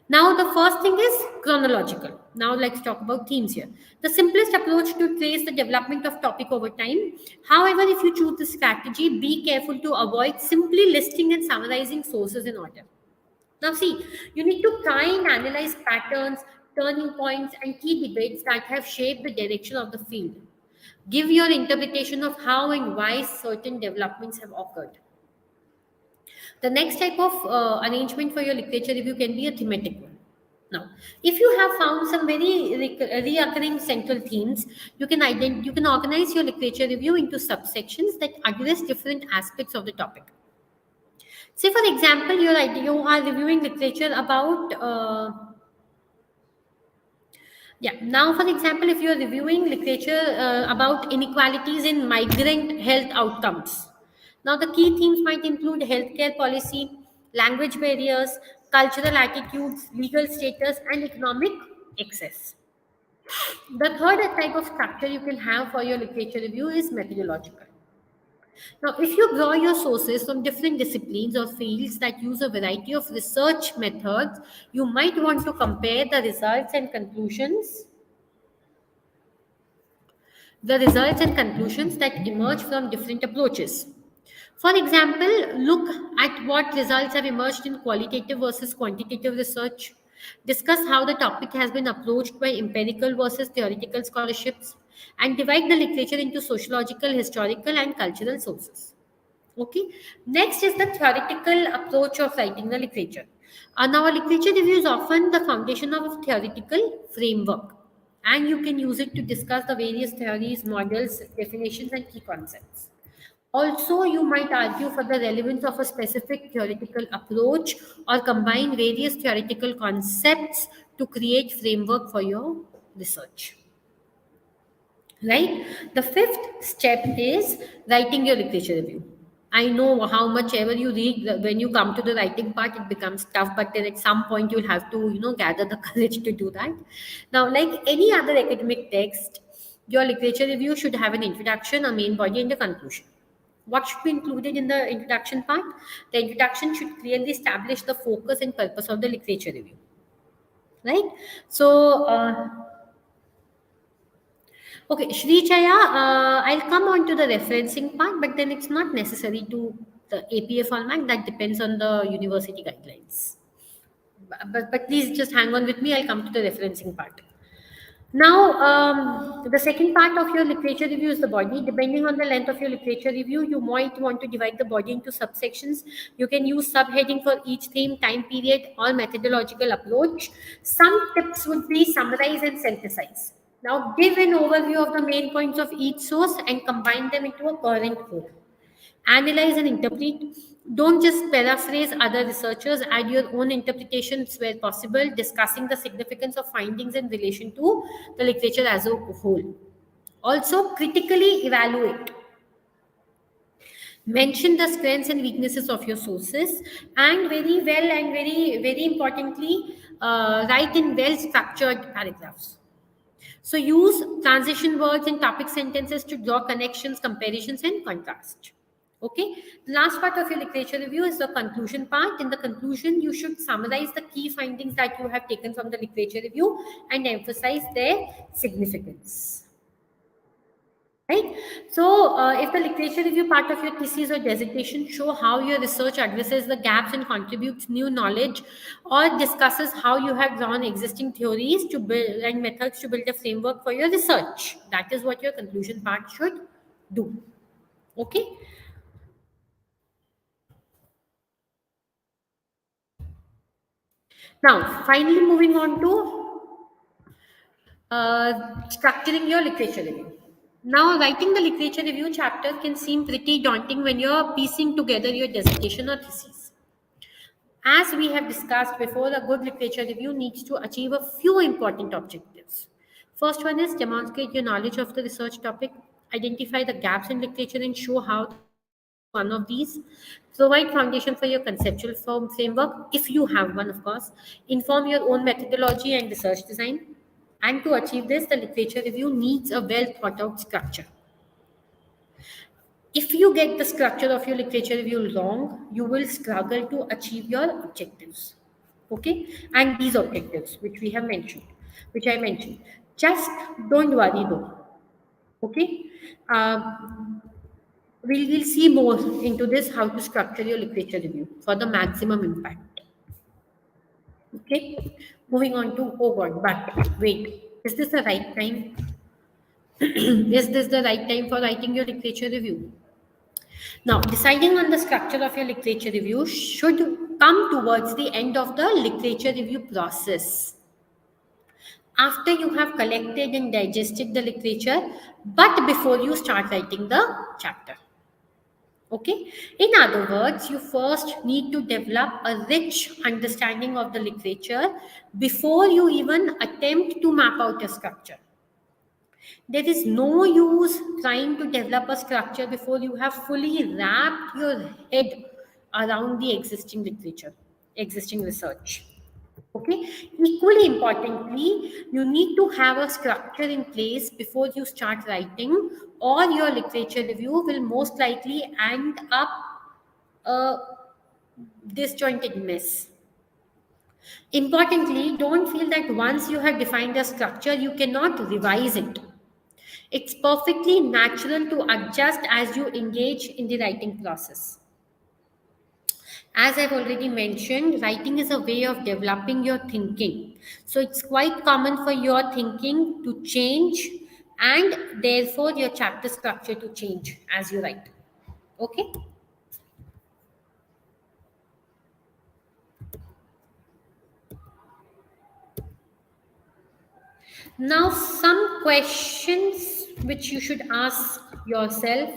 Now, the first thing is chronological. Now, let's talk about themes here. The simplest approach to trace the development of topic over time. However, if you choose this strategy, be careful to avoid simply listing and summarizing sources in order. Now, see, you need to try and analyze patterns, turning points, and key debates that have shaped the direction of the field. Give your interpretation of how and why certain developments have occurred. The next type of arrangement for your literature review can be a thematic one. Now, if you have found some very reoccurring central themes, you can organize your literature review into subsections that address different aspects of the topic. Say, for example, you are reviewing literature about Now, for example, if you are reviewing literature about inequalities in migrant health outcomes, now the key themes might include healthcare policy, language barriers, cultural attitudes, legal status, and economic access. The third type of structure you can have for your literature review is methodological. Now, if you draw your sources from different disciplines or fields that use a variety of research methods, you might want to compare the results and conclusions that emerge from different approaches. For example, look at what results have emerged in qualitative versus quantitative research. Discuss how the topic has been approached by empirical versus theoretical scholarships, and divide the literature into sociological, historical, and cultural sources. Okay. Next is the theoretical approach of writing the literature. Now, a literature review is often the foundation of a theoretical framework, and you can use it to discuss the various theories, models, definitions, and key concepts. Also, you might argue for the relevance of a specific theoretical approach or combine various theoretical concepts to create framework for your research. Right? The fifth step is writing your literature review. I know how much ever you read, when you come to the writing part, it becomes tough, but then at some point you'll have to, gather the courage to do that. Now, like any other academic text, your literature review should have an introduction, a main body, and a conclusion. What should be included in the introduction part? The introduction should clearly establish the focus and purpose of the literature review. Right? So, okay, Shri Chaya, I'll come on to the referencing part, but then it's not necessary to the APA format. That depends on the university guidelines. But please just hang on with me. I'll come to the referencing part. Now, the second part of your literature review is the body. Depending on the length of your literature review, you might want to divide the body into subsections. You can use subheading for each theme, time period, or methodological approach. Some tips would be summarize and synthesize. Now, give an overview of the main points of each source and combine them into a coherent whole. Analyze and interpret. Don't just paraphrase other researchers, add your own interpretations where possible, discussing the significance of findings in relation to the literature as a whole. Also, critically evaluate. Mention the strengths and weaknesses of your sources, and very well and very importantly, write in well structured paragraphs. So use transition words and topic sentences to draw connections, comparisons, and contrast. Okay. The last part of your literature review is the conclusion part. In the conclusion, you should summarize the key findings that you have taken from the literature review and emphasize their significance. Right? So, if the literature review part of your thesis or dissertation show how your research addresses the gaps and contributes new knowledge, or discusses how you have drawn existing theories to build and methods to build a framework for your research, that is what your conclusion part should do. Okay. Now, finally, moving on to structuring your literature review. Now, writing the literature review chapter can seem pretty daunting when you're piecing together your dissertation or thesis. As we have discussed before, a good literature review needs to achieve a few important objectives. First one is demonstrate your knowledge of the research topic, identify the gaps in literature and show how the thesis addresses one of these, provide foundation for your conceptual framework, if you have one, of course, inform your own methodology and research design. And to achieve this, the literature review needs a well thought out structure. If you get the structure of your literature review wrong, you will struggle to achieve your objectives. Okay? And these objectives, which we have mentioned, which I mentioned, just don't worry though. Okay? We'll see more into this, how to structure your literature review for the maximum impact. Okay? Moving on to, oh God, but wait, is this the right time? Is this the right time for writing your literature review? Now, deciding on the structure of your literature review should come towards the end of the literature review process. After you have collected and digested the literature, but before you start writing the chapter. Okay? In other words, you first need to develop a rich understanding of the literature before you even attempt to map out a structure. There is no use trying to develop a structure before you have fully wrapped your head around the existing literature, existing research. Okay. Equally importantly, you need to have a structure in place before you start writing, or your literature review will most likely end up a disjointed mess. Importantly, don't feel that once you have defined a structure, you cannot revise it. It's perfectly natural to adjust as you engage in the writing process. As I've already mentioned, writing is a way of developing your thinking. So it's quite common for your thinking to change and therefore your chapter structure to change as you write. Okay? Now, some questions which you should ask yourself.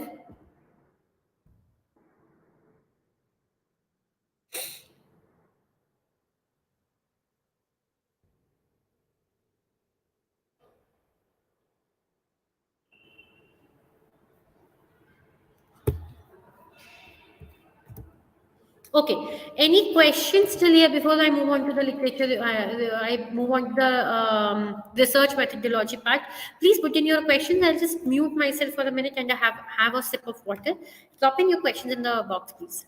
Okay. Any questions till here before I move on to the literature? I move on to the research methodology part. Please put in your questions. I'll just mute myself for a minute and have a sip of water. Drop in your questions in the box, please.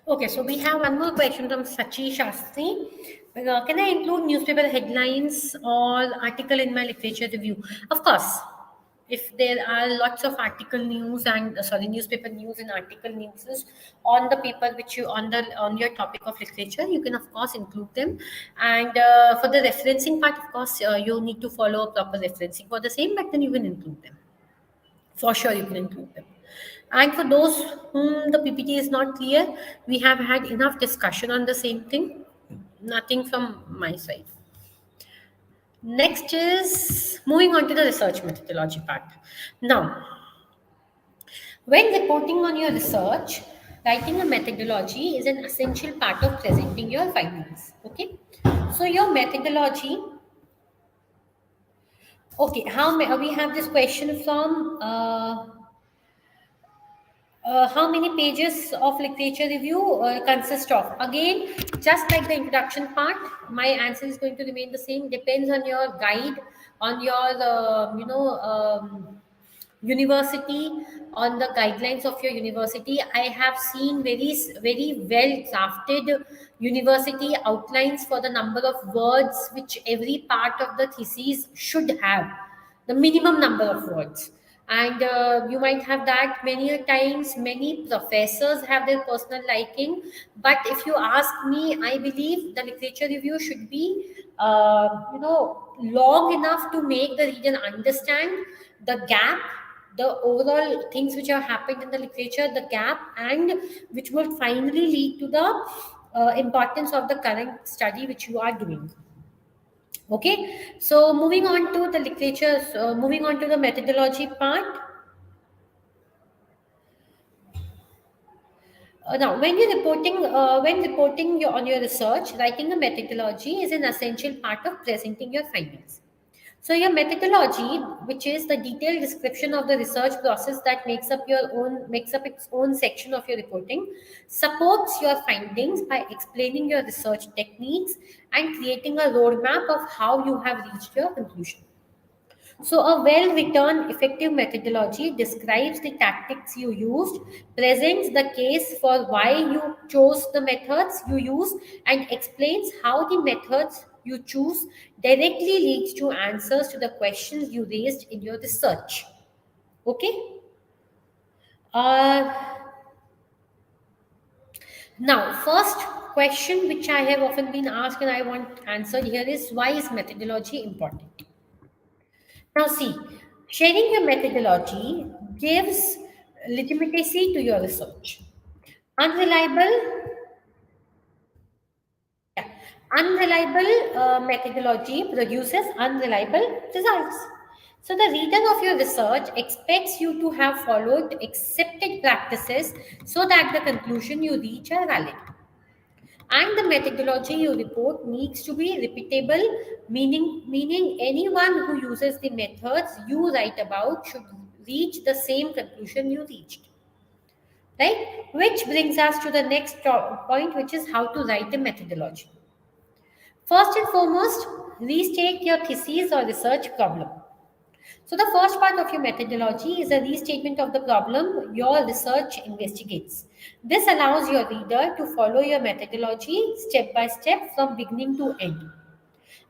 Okay, so we have one more question from Sachi Shastri. Can I include newspaper headlines or article in my literature review? Of course. If there are lots of article news and newspaper news and article news on the paper which you on your topic of literature, you can of course include them. And for the referencing part, of course, you need to follow a proper referencing for the same, but then you can include them. For sure, you can include them. And for those whom the PPT is not clear, we have had enough discussion on the same thing. Nothing from my side. Next is moving on to the research methodology part. Now, when reporting on your research, writing a methodology is an essential part of presenting your findings. Okay, so your methodology. Okay, we have this question from. How many pages of literature review consist of? Again, just like the introduction part, my answer is going to remain the same. Depends on your guide, on your university, on the guidelines of your university. I have seen very well crafted university outlines for the number of words which every part of the thesis should have, the minimum number of words. And you might have that many a times. Many professors have their personal liking, but if you ask me, I believe the literature review should be long enough to make the reader understand the gap, the overall things which have happened in the literature, the gap, and which will finally lead to the importance of the current study which you are doing. Okay, so moving on to the literature, moving on to the methodology part. Now, when reporting on your research, writing a methodology is an essential part of presenting your findings. So, your methodology, which is the detailed description of the research process that makes up its own section of your reporting, supports your findings by explaining your research techniques and creating a roadmap of how you have reached your conclusion. So, a well written, effective methodology describes the tactics you used, presents the case for why you chose the methods you use, and explains how the methods you choose directly leads to answers to the questions you raised in your research. Okay? Uh, Now, first question which I have often been asked and I want answered here is, why is methodology important? Now, see, sharing your methodology gives legitimacy to your research. Unreliable, yeah, unreliable methodology produces unreliable results. So, the reader of your research expects you to have followed accepted practices so that the conclusion you reach are valid. And the methodology you report needs to be repeatable, meaning anyone who uses the methods you write about should reach the same conclusion you reached. Right? Which brings us to the next point, which is how to write a methodology. First and foremost, restate your thesis or research problem. So the first part of your methodology is a restatement of the problem your research investigates. This allows your reader to follow your methodology step by step from beginning to end.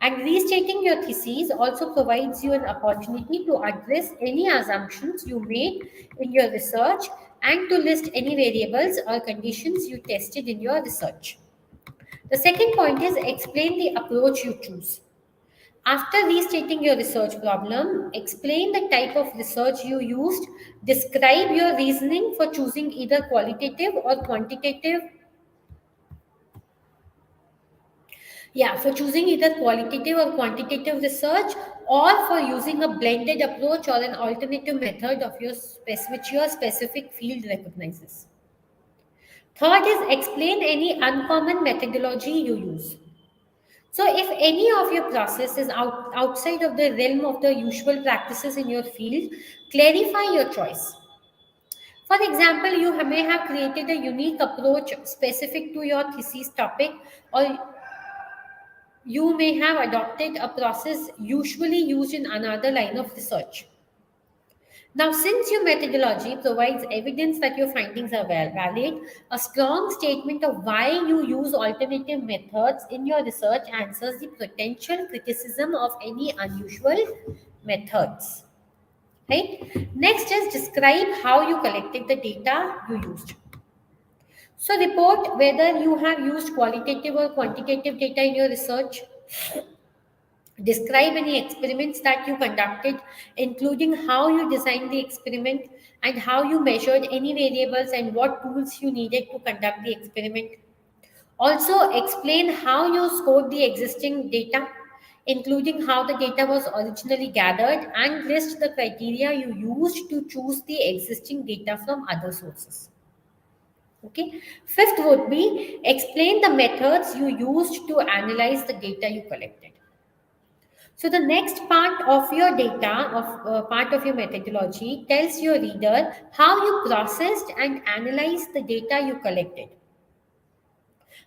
And restating your thesis also provides you an opportunity to address any assumptions you made in your research and to list any variables or conditions you tested in your research. The second point is explain the approach you choose. After restating your research problem, explain the type of research you used, describe your reasoning for choosing either qualitative or quantitative. Yeah, for choosing either qualitative or quantitative research or for using a blended approach or an alternative method of which your specific field recognizes. Third is explain any uncommon methodology you use. So, if any of your process is outside of the realm of the usual practices in your field, clarify your choice. For example, you may have created a unique approach specific to your thesis topic, or you may have adopted a process usually used in another line of research. Now, since your methodology provides evidence that your findings are valid, a strong statement of why you use alternative methods in your research answers the potential criticism of any unusual methods. Right? Next is describe how you collected the data you used. So, report whether you have used qualitative or quantitative data in your research. Describe any experiments that you conducted, including how you designed the experiment and how you measured any variables and what tools you needed to conduct the experiment. Also, explain how you scored the existing data, including how the data was originally gathered, and list the criteria you used to choose the existing data from other sources. Okay. Fifth would be explain the methods you used to analyze the data you collected. So the next part of your data, part of your methodology, tells your reader how you processed and analyzed the data you collected,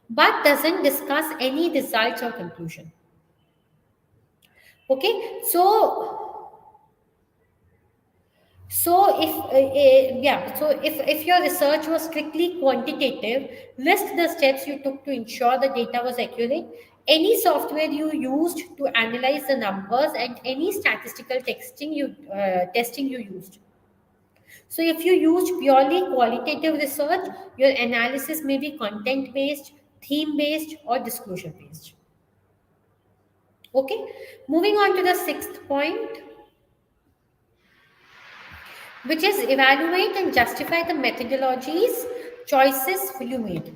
but doesn't discuss any results or conclusion. Okay, so if your research was strictly quantitative, list the steps you took to ensure the data was accurate, any software you used to analyze the numbers, and any statistical testing you used. So if you used purely qualitative research, your analysis may be content based, theme based, or disclosure based. Okay, moving on to the sixth point, which is evaluate and justify the methodologies choices you made.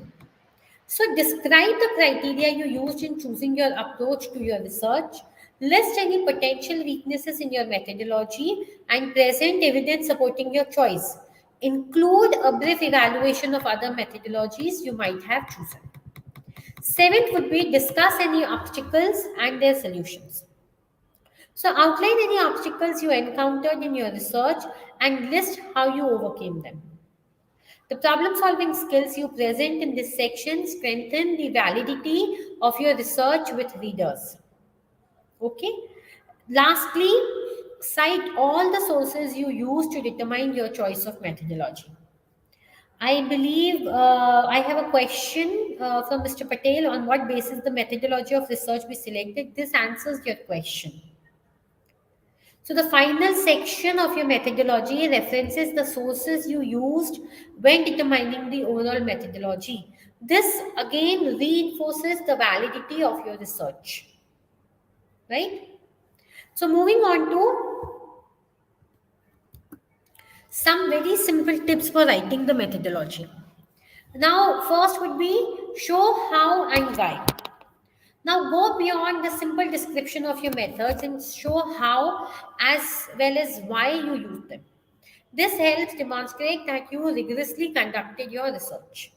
So describe the criteria you used in choosing your approach to your research, list any potential weaknesses in your methodology, and present evidence supporting your choice. Include a brief evaluation of other methodologies you might have chosen. Seventh would be discuss any obstacles and their solutions. So, outline any obstacles you encountered in your research and list how you overcame them. The problem solving skills you present in this section strengthen the validity of your research with readers. Okay. Lastly, cite all the sources you use to determine your choice of methodology. I believe I have a question from Mr. Patel on what basis the methodology of research we selected. This answers your question. So the final section of your methodology references the sources you used when determining the overall methodology. This again reinforces the validity of your research. Right? So moving on to some very simple tips for writing the methodology. Now, first would be show how and why. Now, go beyond the simple description of your methods and show how as well as why you use them. This helps demonstrate that you rigorously conducted your research.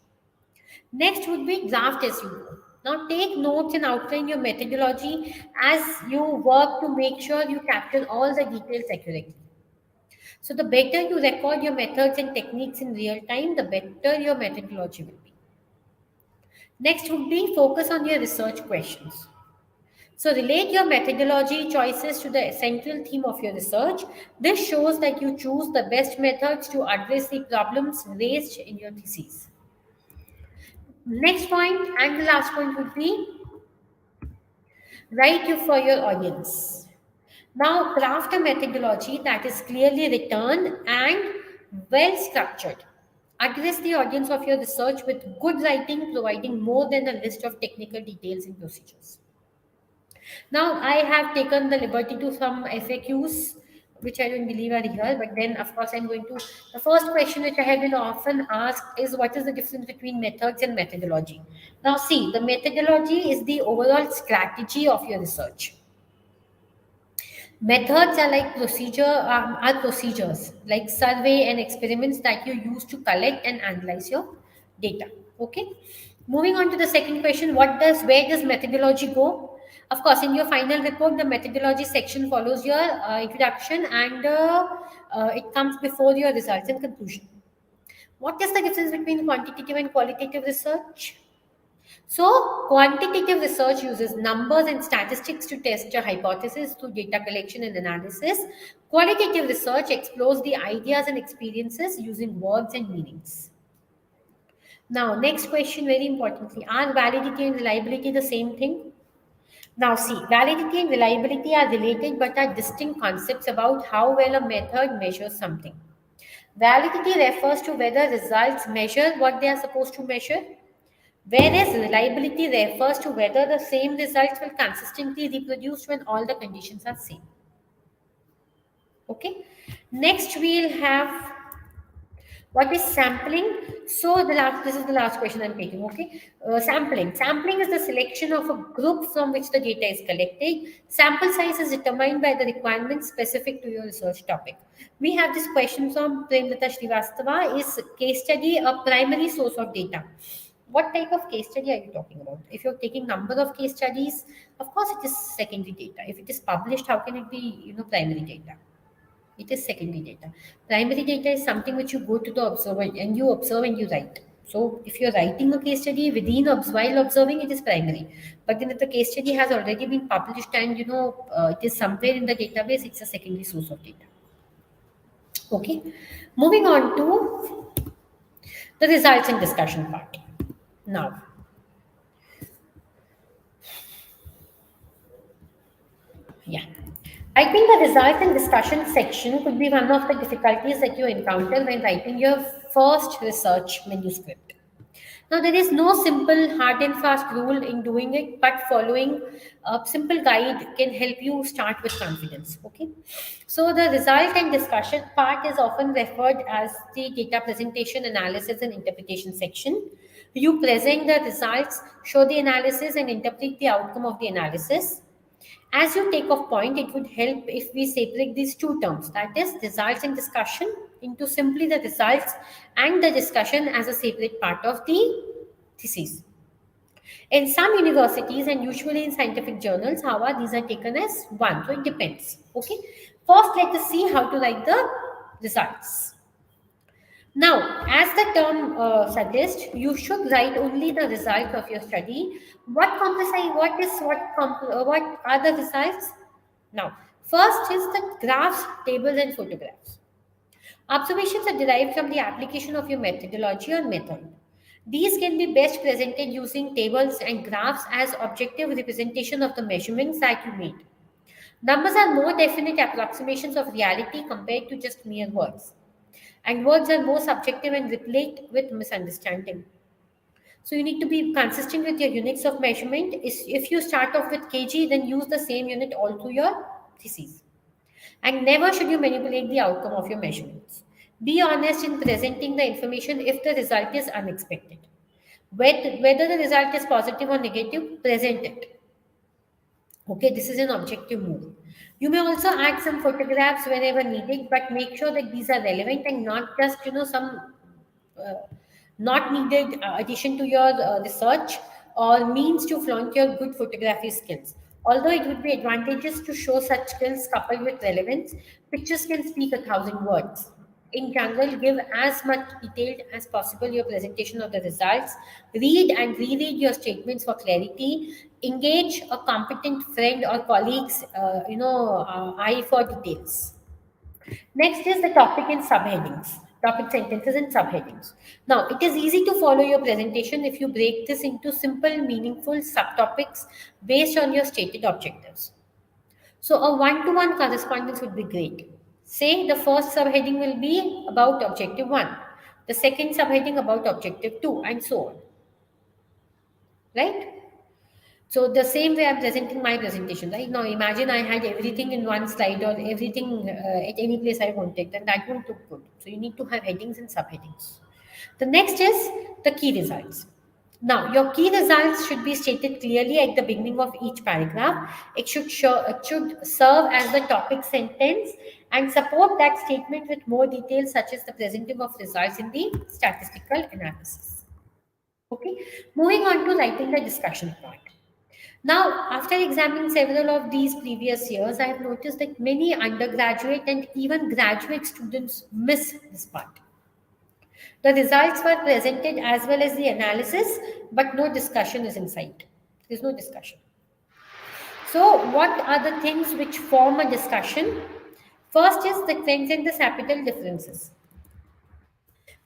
Next would be draft as you go. Now, take notes and outline your methodology as you work to make sure you capture all the details accurately. So, the better you record your methods and techniques in real time, the better your methodology will be. Next would be focus on your research questions. So relate your methodology choices to the central theme of your research. This shows that you choose the best methods to address the problems raised in your thesis. Next point and the last point would be write you for your audience. Now craft a methodology that is clearly written and well structured. Address the audience of your research with good writing, providing more than a list of technical details and procedures. Now, I have taken the liberty to some FAQs, which I don't believe are here, but then, of course, I'm going to. The first question which I have been often asked is what is the difference between methods and methodology? Now, see, the methodology is the overall strategy of your research. Methods are like are procedures like survey and experiments that you use to collect and analyze your data. Okay. Moving on to the second question, where does methodology go? Of course, in your final report, the methodology section follows your introduction and it comes before your results and conclusion. What is the difference between quantitative and qualitative research? So, quantitative research uses numbers and statistics to test a hypothesis through data collection and analysis. Qualitative research explores the ideas and experiences using words and meanings. Now, next question, very importantly, are validity and reliability the same thing? Now, see, validity and reliability are related but are distinct concepts about how well a method measures something. Validity refers to whether results measure what they are supposed to measure, whereas reliability refers to whether the same results will consistently reproduced when all the conditions are same. Okay. Next, we'll have what is sampling. So this is the last question I'm taking. Okay, sampling is the selection of a group from which the data is collected. Sample size is determined by the requirements specific to your research topic. We have this question from Premlata Srivastava: is case study a primary source of data? What type of case study are you talking about? If you're taking number of case studies, of course it is secondary data. If it is published, how can it be primary data? It is secondary data. Primary data is something which you go to the observer and you observe and you write. So if you're writing a case study while observing, it is primary. But then if the case study has already been published and it is somewhere in the database, it's a secondary source of data. Okay. Moving on to the results and discussion part. Now, yeah. I think the results and discussion section could be one of the difficulties that you encounter when writing your first research manuscript. Now, there is no simple hard and fast rule in doing it, but following a simple guide can help you start with confidence. Okay. So, the result and discussion part is often referred as the data presentation, analysis, and interpretation section. You present the results, show the analysis, and interpret the outcome of the analysis. As you take off point, it would help if we separate these two terms, that is results and discussion, into simply the results and the discussion as a separate part of the thesis. In some universities and usually in scientific journals, however, these are taken as one, so it depends. Okay. First, let us see how to write the results. Now, as the term suggests, you should write only the results of your study. What are the results? Now, first is the graphs, tables, and photographs. Observations are derived from the application of your methodology or method. These can be best presented using tables and graphs as objective representation of the measurements that you made. Numbers are more definite approximations of reality compared to just mere words. And words are more subjective and replete with misunderstanding. So you need to be consistent with your units of measurement. If you start off with kg, then use the same unit all through your thesis. And never should you manipulate the outcome of your measurements. Be honest in presenting the information if the result is unexpected. Whether the result is positive or negative, present it. Okay, this is an objective move. You may also add some photographs whenever needed, but make sure that these are relevant and not just some uh, not needed addition to your research or means to flaunt your good photography skills. Although it would be advantageous to show such skills coupled with relevance, pictures can speak 1,000 words. In general, give as much detailed as possible your presentation of the results. Read and reread your statements for clarity. Engage a competent friend or colleague's, eye for details. Next is the topic and subheadings, topic sentences and subheadings. Now, it is easy to follow your presentation if you break this into simple, meaningful subtopics based on your stated objectives. So, a one-to-one correspondence would be great. Say the first subheading will be about objective 1, the second subheading about objective 2, and so on. Right? So the same way I'm presenting my presentation, right? Now imagine I had everything in one slide or everything at any place I wanted, then that won't look good. So you need to have headings and subheadings. The next is the key results. Now your key results should be stated clearly at the beginning of each paragraph. It should serve as the topic sentence and support that statement with more details such as the presenting of results in the statistical analysis. Okay, moving on to writing the discussion part. Now, after examining several of these previous years, I have noticed that many undergraduate and even graduate students miss this part. The results were presented as well as the analysis, but no discussion is in sight. There is no discussion. So, what are the things which form a discussion? First is the trends and the capital differences.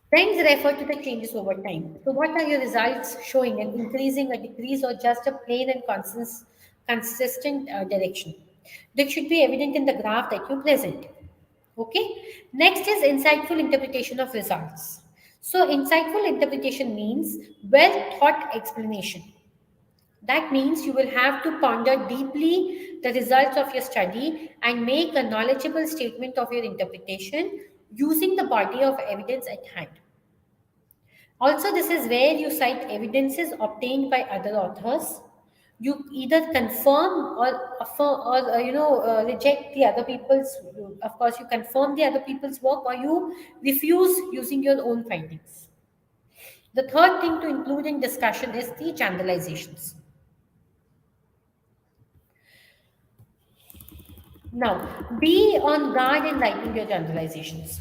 Trends refer to the changes over time. So, what are your results showing? An increasing, a decrease, or just a plain and consistent direction? That should be evident in the graph that you present. Okay. Next is insightful interpretation of results. So, insightful interpretation means well thought explanation. That means you will have to ponder deeply the results of your study and make a knowledgeable statement of your interpretation using the body of evidence at hand. Also, this is where you cite evidences obtained by other authors. You either confirm or affirm or reject the other people's. Of course, you confirm the other people's work or you refuse using your own findings. The third thing to include in discussion is the generalizations. Now, be on guard in writing your generalizations.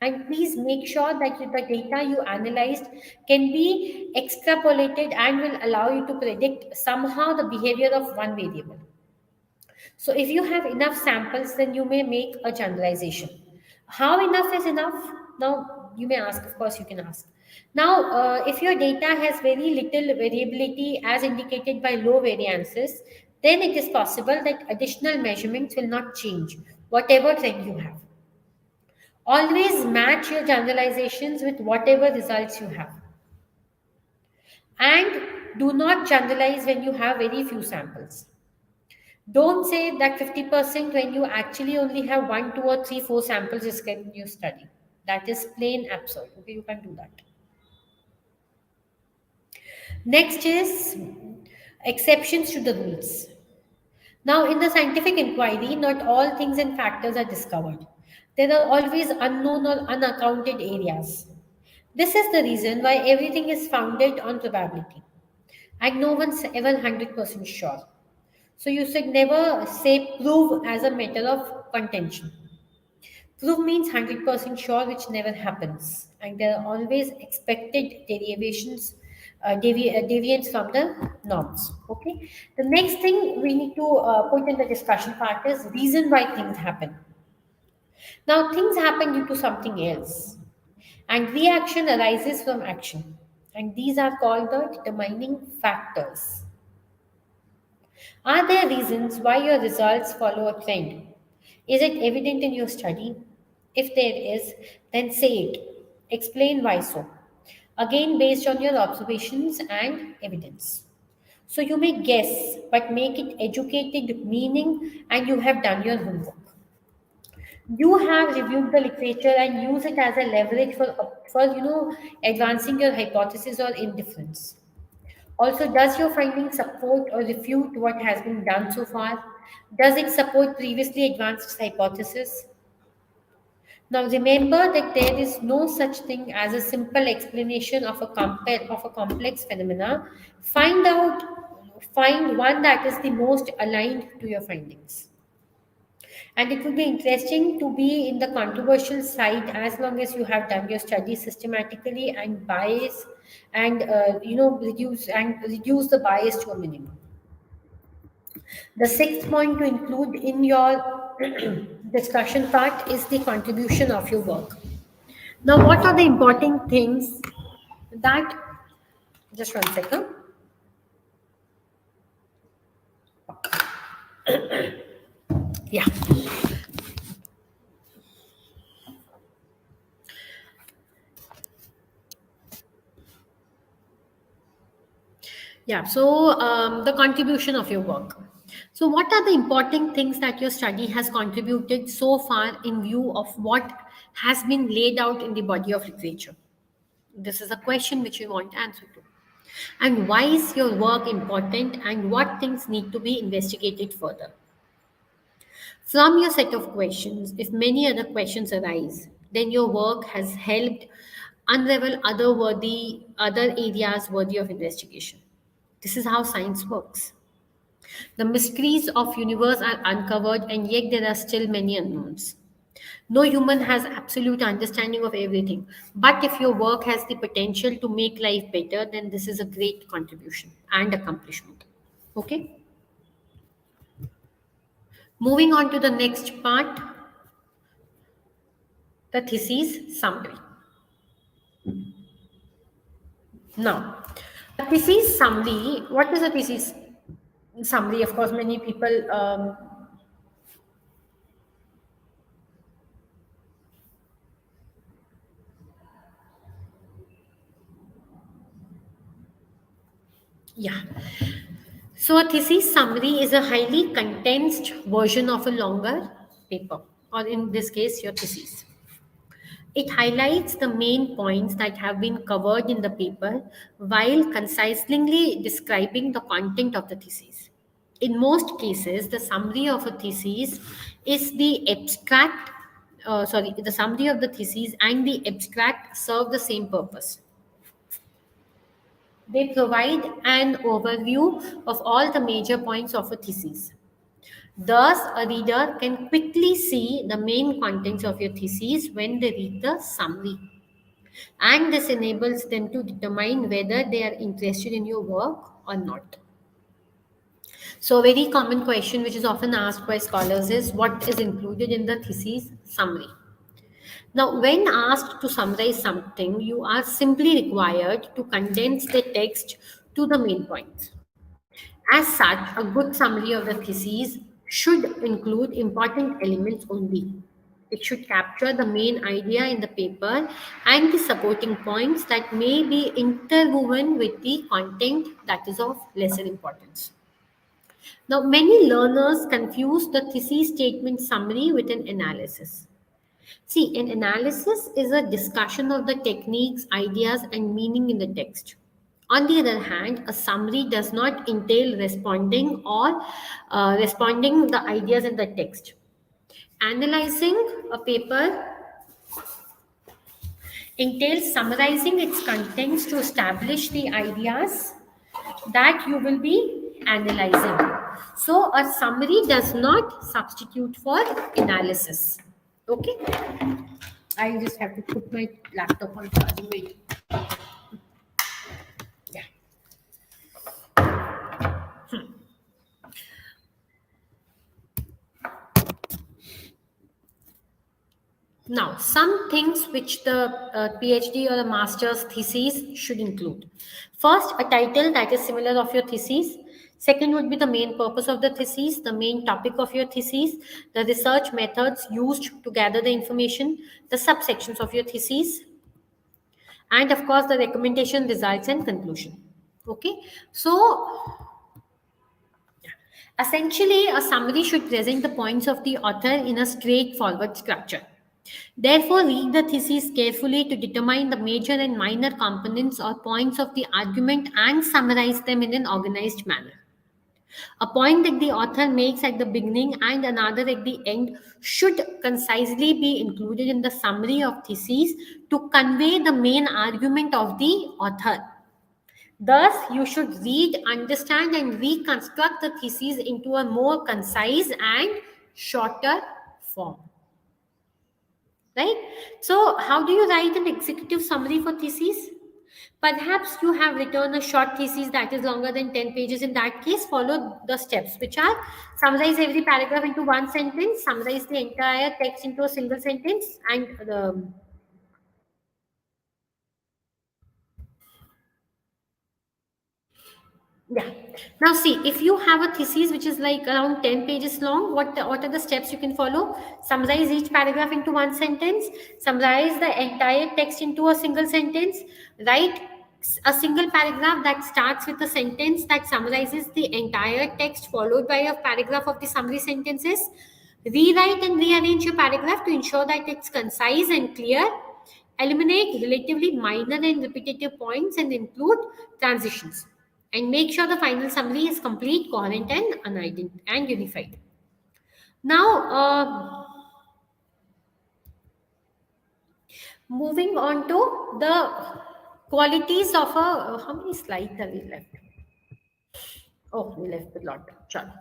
And please make sure that the data you analyzed can be extrapolated and will allow you to predict somehow the behavior of one variable. So, if you have enough samples, then you may make a generalization. How enough is enough? Now, you may ask, of course, you can ask. Now, if your data has very little variability as indicated by low variances, then it is possible that additional measurements will not change, whatever trend you have. Always match your generalizations with whatever results you have. And do not generalize when you have very few samples. Don't say that 50% when you actually only have 1, 2, or 3, 4 samples is in your study. That is plain absurd. Okay, you can't do that. Next is exceptions to the rules. Now, in the scientific inquiry, not all things and factors are discovered. There are always unknown or unaccounted areas. This is the reason why everything is founded on probability. And no one's ever 100% sure. So you should never say prove as a matter of contention. Prove means 100% sure, which never happens. And there are always expected deviations, deviance from the norms. Okay. The next thing we need to put in the discussion part is reason why things happen. Now, things happen due to something else. And reaction arises from action. And these are called the determining factors. Are there reasons why your results follow a trend? Is it evident in your study? If there is, then say it. Explain why so. Again, based on your observations and evidence. So you may guess, but make it educated meaning and you have done your homework. You have reviewed the literature and use it as a leverage for advancing your hypothesis or indifference. Also, does your finding support or refute what has been done so far? Does it support previously advanced hypothesis? Now, remember that there is no such thing as a simple explanation of a complex phenomena. Find one that is the most aligned to your findings. And it would be interesting to be in the controversial side as long as you have done your study systematically and bias and reduce the bias to a minimum. The sixth point to include in your discussion part is the contribution of your work. Now, what are the important things that, just 1 second. Yeah. Yeah, so the contribution of your work. So, what are the important things that your study has contributed so far in view of what has been laid out in the body of literature? This is a question which you want answer to. And why is your work important and what things need to be investigated further? From your set of questions, if many other questions arise, then your work has helped unravel other areas worthy of investigation. This is how science works. The mysteries of universe are uncovered and yet there are still many unknowns. No human has absolute understanding of everything. But if your work has the potential to make life better, then this is a great contribution and accomplishment. Okay? Moving on to the next part, the thesis summary. Now, a thesis summary, what is a thesis summary? Of course, many people yeah. So, a thesis summary is a highly condensed version of a longer paper, or in this case, your thesis. It highlights the main points that have been covered in the paper while concisely describing the content of the thesis. In most cases, the summary of a thesis is the summary of the thesis and the abstract serve the same purpose. They provide an overview of all the major points of a thesis. Thus, a reader can quickly see the main contents of your thesis when they read the summary. And this enables them to determine whether they are interested in your work or not. So, a very common question which is often asked by scholars is what is included in the thesis summary? Now, when asked to summarize something, you are simply required to condense the text to the main points. As such, a good summary of the thesis should include important elements only. It should capture the main idea in the paper and the supporting points that may be interwoven with the content that is of lesser importance. Now, many learners confuse the thesis statement summary with an analysis. See, an analysis is a discussion of the techniques, ideas, and meaning in the text. On the other hand, a summary does not entail responding the ideas in the text. Analyzing a paper entails summarizing its contents to establish the ideas that you will be analyzing. So, a summary does not substitute for analysis. Okay, I just have to put my laptop on charging. Wait. Yeah. Now, some things which the PhD or a master's thesis should include. First, a title that is similar of your thesis. Second would be the main purpose of the thesis, the main topic of your thesis, the research methods used to gather the information, the subsections of your thesis, and of course the recommendation, results, and conclusion. Okay, so essentially, a summary should present the points of the author in a straightforward structure. Therefore, read the thesis carefully to determine the major and minor components or points of the argument and summarize them in an organized manner. A point that the author makes at the beginning and another at the end should concisely be included in the summary of thesis to convey the main argument of the author. Thus, you should read, understand, and reconstruct the thesis into a more concise and shorter form. Right? So, how do you write an executive summary for thesis? Perhaps you have written a short thesis that is longer than 10 pages. In that case, follow the steps, which are summarize every paragraph into one sentence, summarize the entire text into a single sentence, and yeah. Now see, if you have a thesis which is like around 10 pages long, what are the steps you can follow? Summarize each paragraph into one sentence, summarize the entire text into a single sentence, write a single paragraph that starts with a sentence that summarizes the entire text followed by a paragraph of the summary sentences. Rewrite and rearrange your paragraph to ensure that it's concise and clear. Eliminate relatively minor and repetitive points and include transitions. And make sure the final summary is complete, coherent, and unified. Now, moving on to the qualities of a. How many slides have we left? Oh, we left a lot. Sure.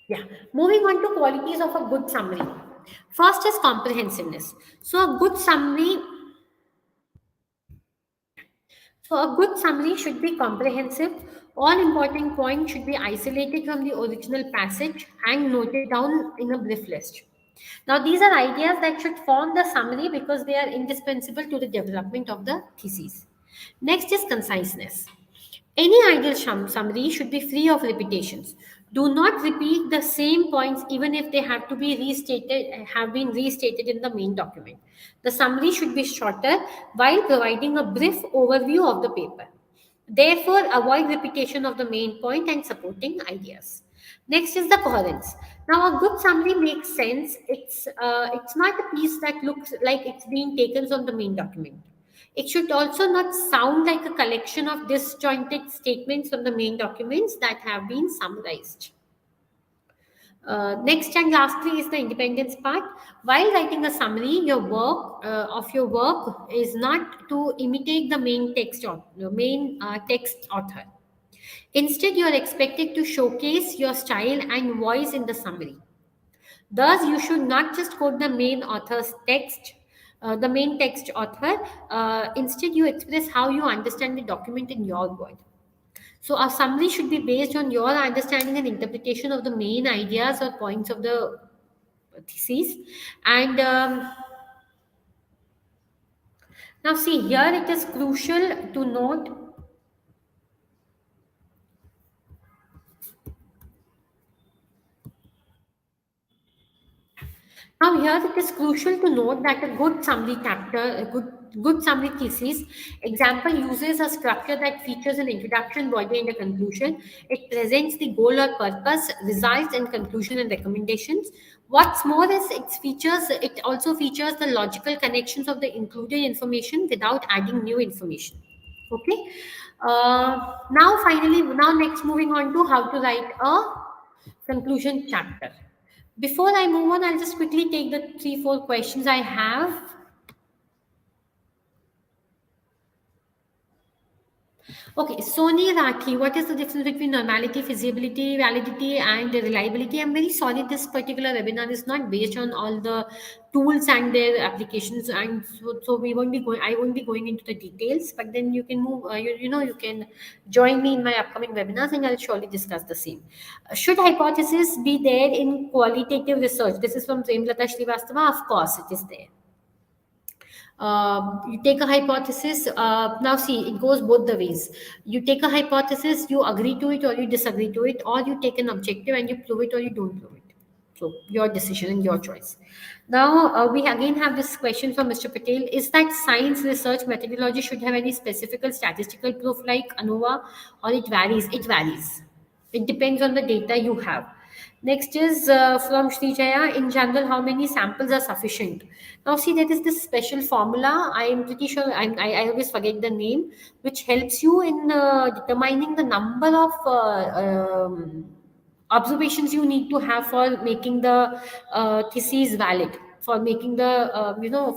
Yeah. Moving on to qualities of a good summary. First is comprehensiveness. So, a good summary So a good summary should be comprehensive. All important points should be isolated from the original passage and noted down in a brief list. Now, these are ideas that should form the summary because they are indispensable to the development of the thesis. Next is conciseness. Any ideal summary should be free of repetitions. Do not repeat the same points even if they have been restated in the main document. The summary should be shorter while providing a brief overview of the paper. Therefore, avoid repetition of the main point and supporting ideas. Next is the coherence. Now, a good summary makes sense. It's not a piece that looks like it's being taken from the main document. It should also not sound like a collection of disjointed statements from the main documents that have been summarized. Next and lastly is the independence part. While writing a summary, your work is not to imitate the main text author. Instead, you are expected to showcase your style and voice in the summary. Thus, you should not just quote the main author's text, the main text author. Instead, you express how you understand the document in your word. So, a summary should be based on your understanding and interpretation of the main ideas or points of the thesis. And now, see, here it is crucial to note. Now, here it is crucial to note that a good summary thesis example uses a structure that features an introduction, body, and a conclusion. It presents the goal or purpose, results, and conclusion and recommendations. What's more is it also features the logical connections of the included information without adding new information. Okay. Now next moving on to how to write a conclusion chapter. Before I move on, I'll just quickly take the 3-4 questions I have. Okay, Sony Rathi, what is the difference between normality, feasibility, validity, and reliability? I'm very sorry, this particular webinar is not based on all the tools and their applications, and so we won't be going. I won't be going into the details, but then you can move. You can join me in my upcoming webinars, and I'll surely discuss the same. Should hypothesis be there in qualitative research? This is from Premlata Srivastava. Of course, it is there. You take a hypothesis. Now, see, it goes both the ways. You take a hypothesis, you agree to it or you disagree to it, or you take an objective and you prove it or you don't prove it. So, your decision and your choice. Now, we again have this question from Mr. Patel. Is that science research methodology should have any specific statistical proof like ANOVA, or it varies? It varies. It depends on the data you have. Next is from Srijaya. In general, how many samples are sufficient? Now, see, there is this special formula. I am pretty sure, I always forget the name, which helps you in determining the number of observations you need to have for making the thesis valid, for making the,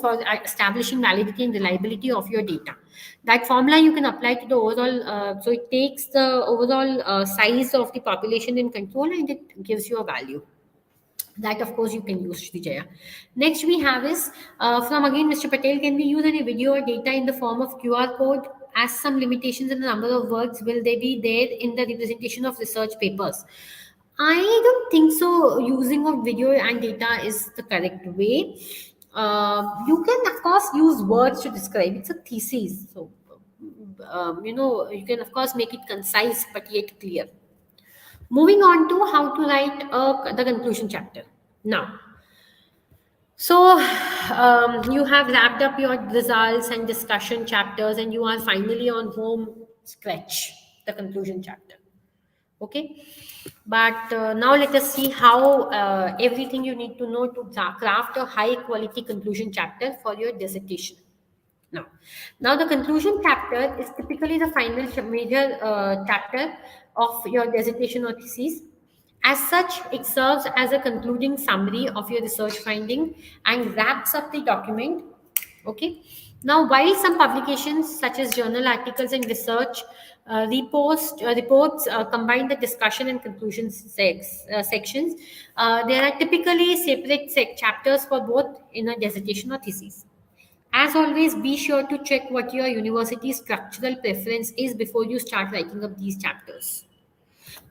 for establishing validity and reliability of your data. That formula you can apply to the overall, so it takes the overall size of the population in control and it gives you a value. That of course you can use, Srijaya. Next we have is from again Mr. Patel, can we use any video or data in the form of QR code? As some limitations in the number of words, will they be there in the representation of research papers? I don't think so. Using of video and data is the correct way. You can of course use words to describe. It's a thesis, so you can of course make it concise but yet clear. Moving on to how to write the conclusion chapter. Now, so you have wrapped up your results and discussion chapters, and you are finally on home stretch, the conclusion chapter. Okay, but now let us see how everything you need to know to craft a high quality conclusion chapter for your dissertation. Now, now the conclusion chapter is typically the final major chapter of your dissertation or thesis. As such, it serves as a concluding summary of your research finding and wraps up the document. Okay. Now, while some publications such as journal articles and research reports combine the discussion and conclusion sections, there are typically separate chapters for both in a dissertation or thesis. As always, be sure to check what your university's structural preference is before you start writing up these chapters.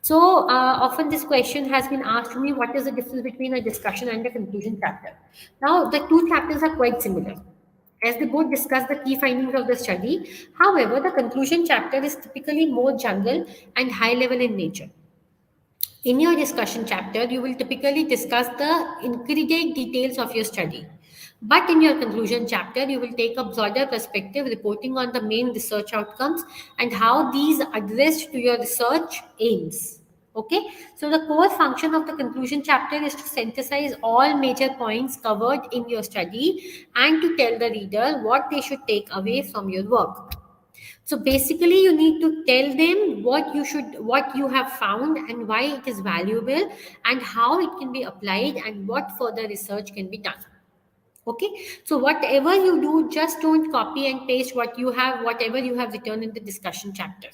So, often this question has been asked to me, what is the difference between a discussion and a conclusion chapter? Now, the two chapters are quite similar, as they both discuss the key findings of the study. However, the conclusion chapter is typically more general and high level in nature. In your discussion chapter, you will typically discuss the intricate details of your study. But in your conclusion chapter, you will take a broader perspective, reporting on the main research outcomes and how these address to your research aims. Okay, so the core function of the conclusion chapter is to synthesize all major points covered in your study and to tell the reader what they should take away from your work. So basically, you need to tell them what you have found and why it is valuable and how it can be applied and what further research can be done. Okay, so whatever you do, just don't copy and paste whatever you have written in the discussion chapter.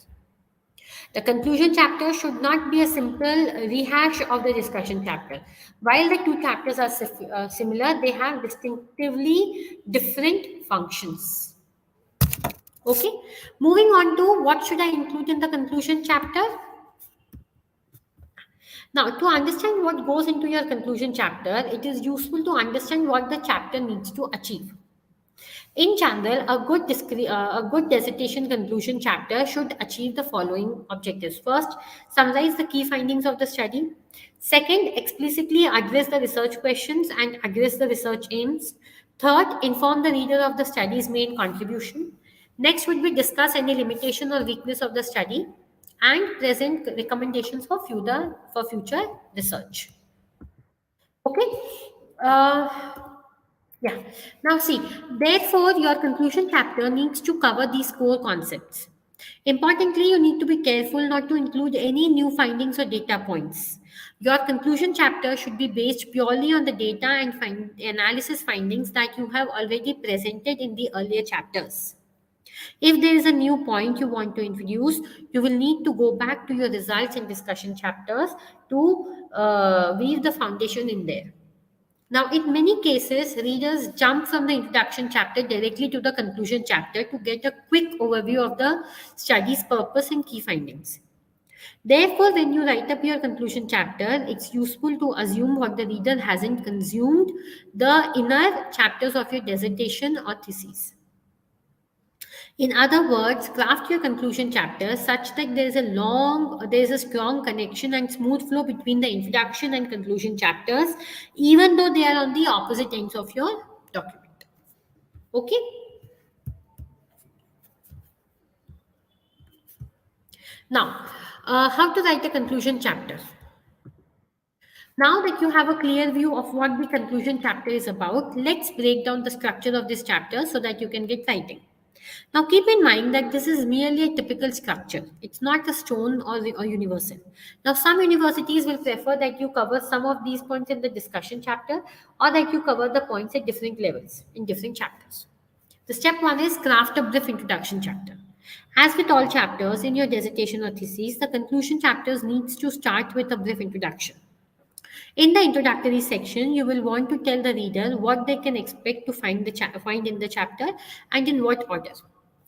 The conclusion chapter should not be a simple rehash of the discussion chapter. While the two chapters are similar, they have distinctively different functions. Okay, moving on to what should I include in the conclusion chapter? Now, to understand what goes into your conclusion chapter, it is useful to understand what the chapter needs to achieve. In general, a good dissertation conclusion chapter should achieve the following objectives. First, summarize the key findings of the study. Second, explicitly address the research questions and address the research aims. Third, inform the reader of the study's main contribution. Next would be discuss any limitation or weakness of the study and present recommendations for future research. Okay. Uh, yeah. Now see, therefore, your conclusion chapter needs to cover these core concepts. Importantly, you need to be careful not to include any new findings or data points. Your conclusion chapter should be based purely on the data and analysis findings that you have already presented in the earlier chapters. If there is a new point you want to introduce, you will need to go back to your results and discussion chapters to weave the foundation in there. Now, in many cases, readers jump from the introduction chapter directly to the conclusion chapter to get a quick overview of the study's purpose and key findings. Therefore, when you write up your conclusion chapter, it's useful to assume what the reader hasn't consumed the inner chapters of your dissertation or thesis. In other words, craft your conclusion chapter such that there is a strong connection and smooth flow between the introduction and conclusion chapters, even though they are on the opposite ends of your document. Okay? Now, how to write a conclusion chapter? Now that you have a clear view of what the conclusion chapter is about, let's break down the structure of this chapter so that you can get writing. Now, keep in mind that this is merely a typical structure. It's not a stone or universal. Now, some universities will prefer that you cover some of these points in the discussion chapter or that you cover the points at different levels in different chapters. The step one is craft a brief introduction chapter. As with all chapters in your dissertation or thesis, the conclusion chapters needs to start with a brief introduction. In the introductory section, you will want to tell the reader what they can expect to find in the chapter and in what order.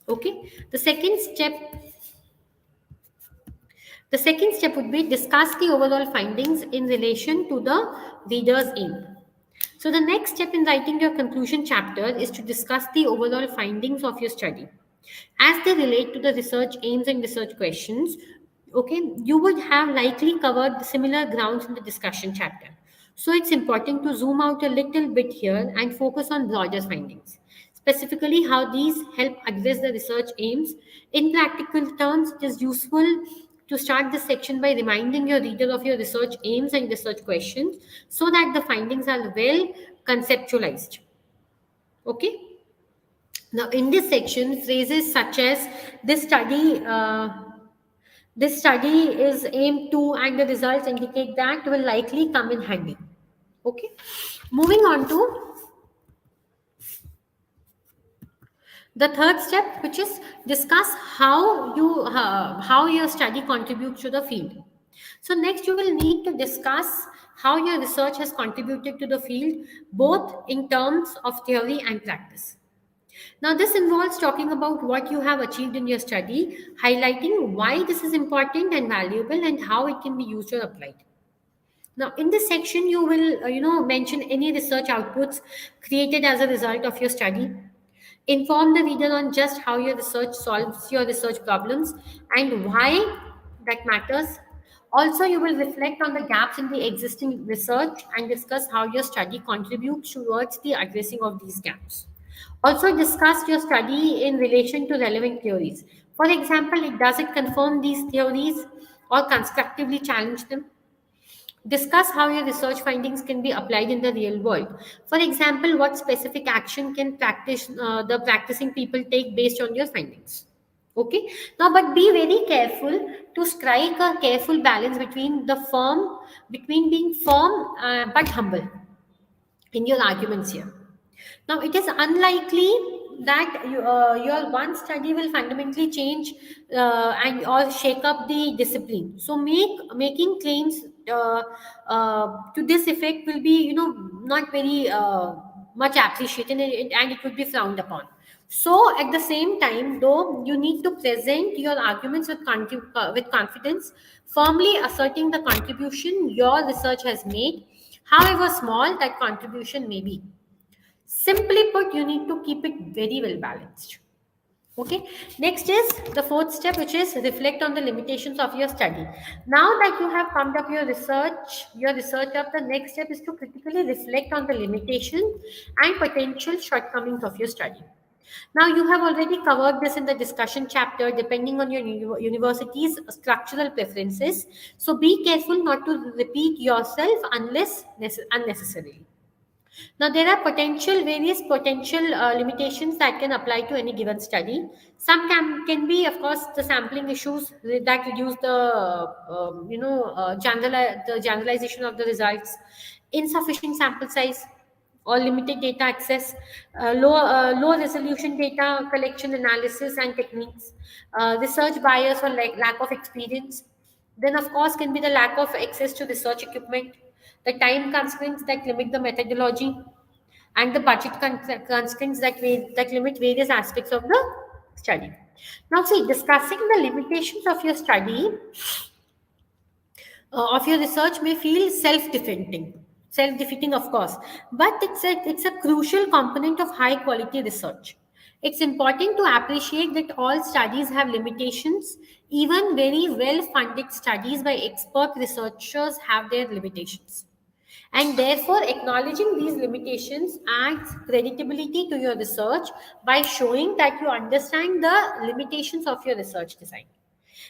Okay. The second step would be discuss the overall findings in relation to the reader's aim. So the next step in writing your conclusion chapter is to discuss the overall findings of your study as they relate to the research aims and research questions. Okay, you would have likely covered the similar grounds in the discussion chapter. So it's important to zoom out a little bit here and focus on broader findings, specifically how these help address the research aims. In practical terms, it is useful to start this section by reminding your reader of your research aims and research questions so that the findings are well conceptualized. Okay. Now, in this section, phrases such as this study, uh, this study is aimed to, and the results indicate that will likely come in handy. Okay. Moving on to the third step, which is discuss how your study contributes to the field. So next, you will need to discuss how your research has contributed to the field, both in terms of theory and practice. Now, this involves talking about what you have achieved in your study, highlighting why this is important and valuable, and how it can be used or applied. Now, in this section, you will mention any research outputs created as a result of your study. Inform the reader on just how your research solves your research problems and why that matters. Also, you will reflect on the gaps in the existing research and discuss how your study contributes towards the addressing of these gaps. Also, discuss your study in relation to relevant theories. For example, does it confirm these theories or constructively challenge them? Discuss how your research findings can be applied in the real world. For example, what specific action can the practicing people take based on your findings? Okay. Now, but be very careful to strike a careful balance between being firm but humble in your arguments here. Now, it is unlikely that your one study will fundamentally change and or shake up the discipline. So, making claims to this effect will be, not very much appreciated, and it would be frowned upon. So, at the same time, though, you need to present your arguments with confidence, firmly asserting the contribution your research has made, however small that contribution may be. Simply put, you need to keep it very well balanced. Okay. Next is the fourth step, which is reflect on the limitations of your study. Now that you have summed up your research up, the next step is to critically reflect on the limitations and potential shortcomings of your study. Now, you have already covered this in the discussion chapter, depending on your university's structural preferences. So, be careful not to repeat yourself unless unnecessarily. Now, there are various potential limitations that can apply to any given study. Some can be, of course, the sampling issues that reduce the generalization of the results, insufficient sample size or limited data access, low resolution data collection analysis and techniques, research bias or lack of experience. Then, of course, can be the lack of access to research equipment, the time constraints that limit the methodology, and the budget constraints that limit various aspects of the study. Now, see, discussing the limitations of your study, of your research may feel self-defeating, of course, but it's a crucial component of high quality research. It's important to appreciate that all studies have limitations. Even very well funded studies by expert researchers have their limitations. And therefore, acknowledging these limitations adds credibility to your research by showing that you understand the limitations of your research design.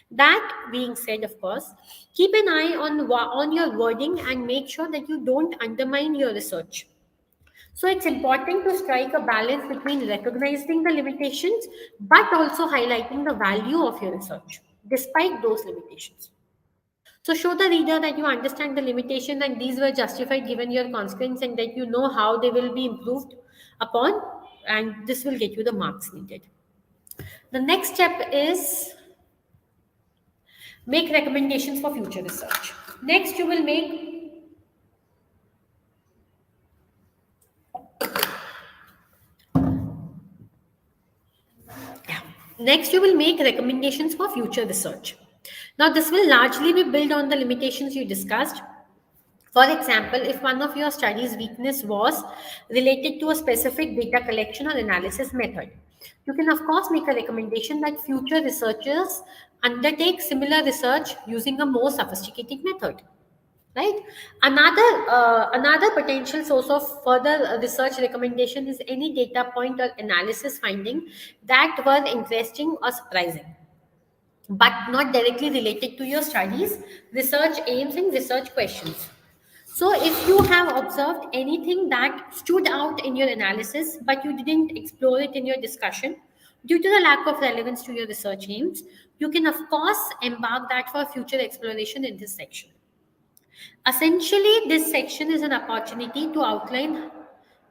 That being said, of course, keep an eye on your wording and make sure that you don't undermine your research. So it's important to strike a balance between recognizing the limitations but also highlighting the value of your research despite those limitations. So show the reader that you understand the limitation and these were justified given your constraints and that you know how they will be improved upon, and this will get you the marks needed. The next step is make recommendations for future research. Next, you will make Next, you will make recommendations for future research. Now, this will largely be built on the limitations you discussed. For example, if one of your study's weakness was related to a specific data collection or analysis method, you can of course make a recommendation that future researchers undertake similar research using a more sophisticated method. Right. Another potential source of further research recommendation is any data point or analysis finding that were interesting or surprising, but not directly related to your studies, research aims, and research questions. So, if you have observed anything that stood out in your analysis, but you didn't explore it in your discussion due to the lack of relevance to your research aims, you can, of course, embark that for future exploration in this section. Essentially, this section is an opportunity to outline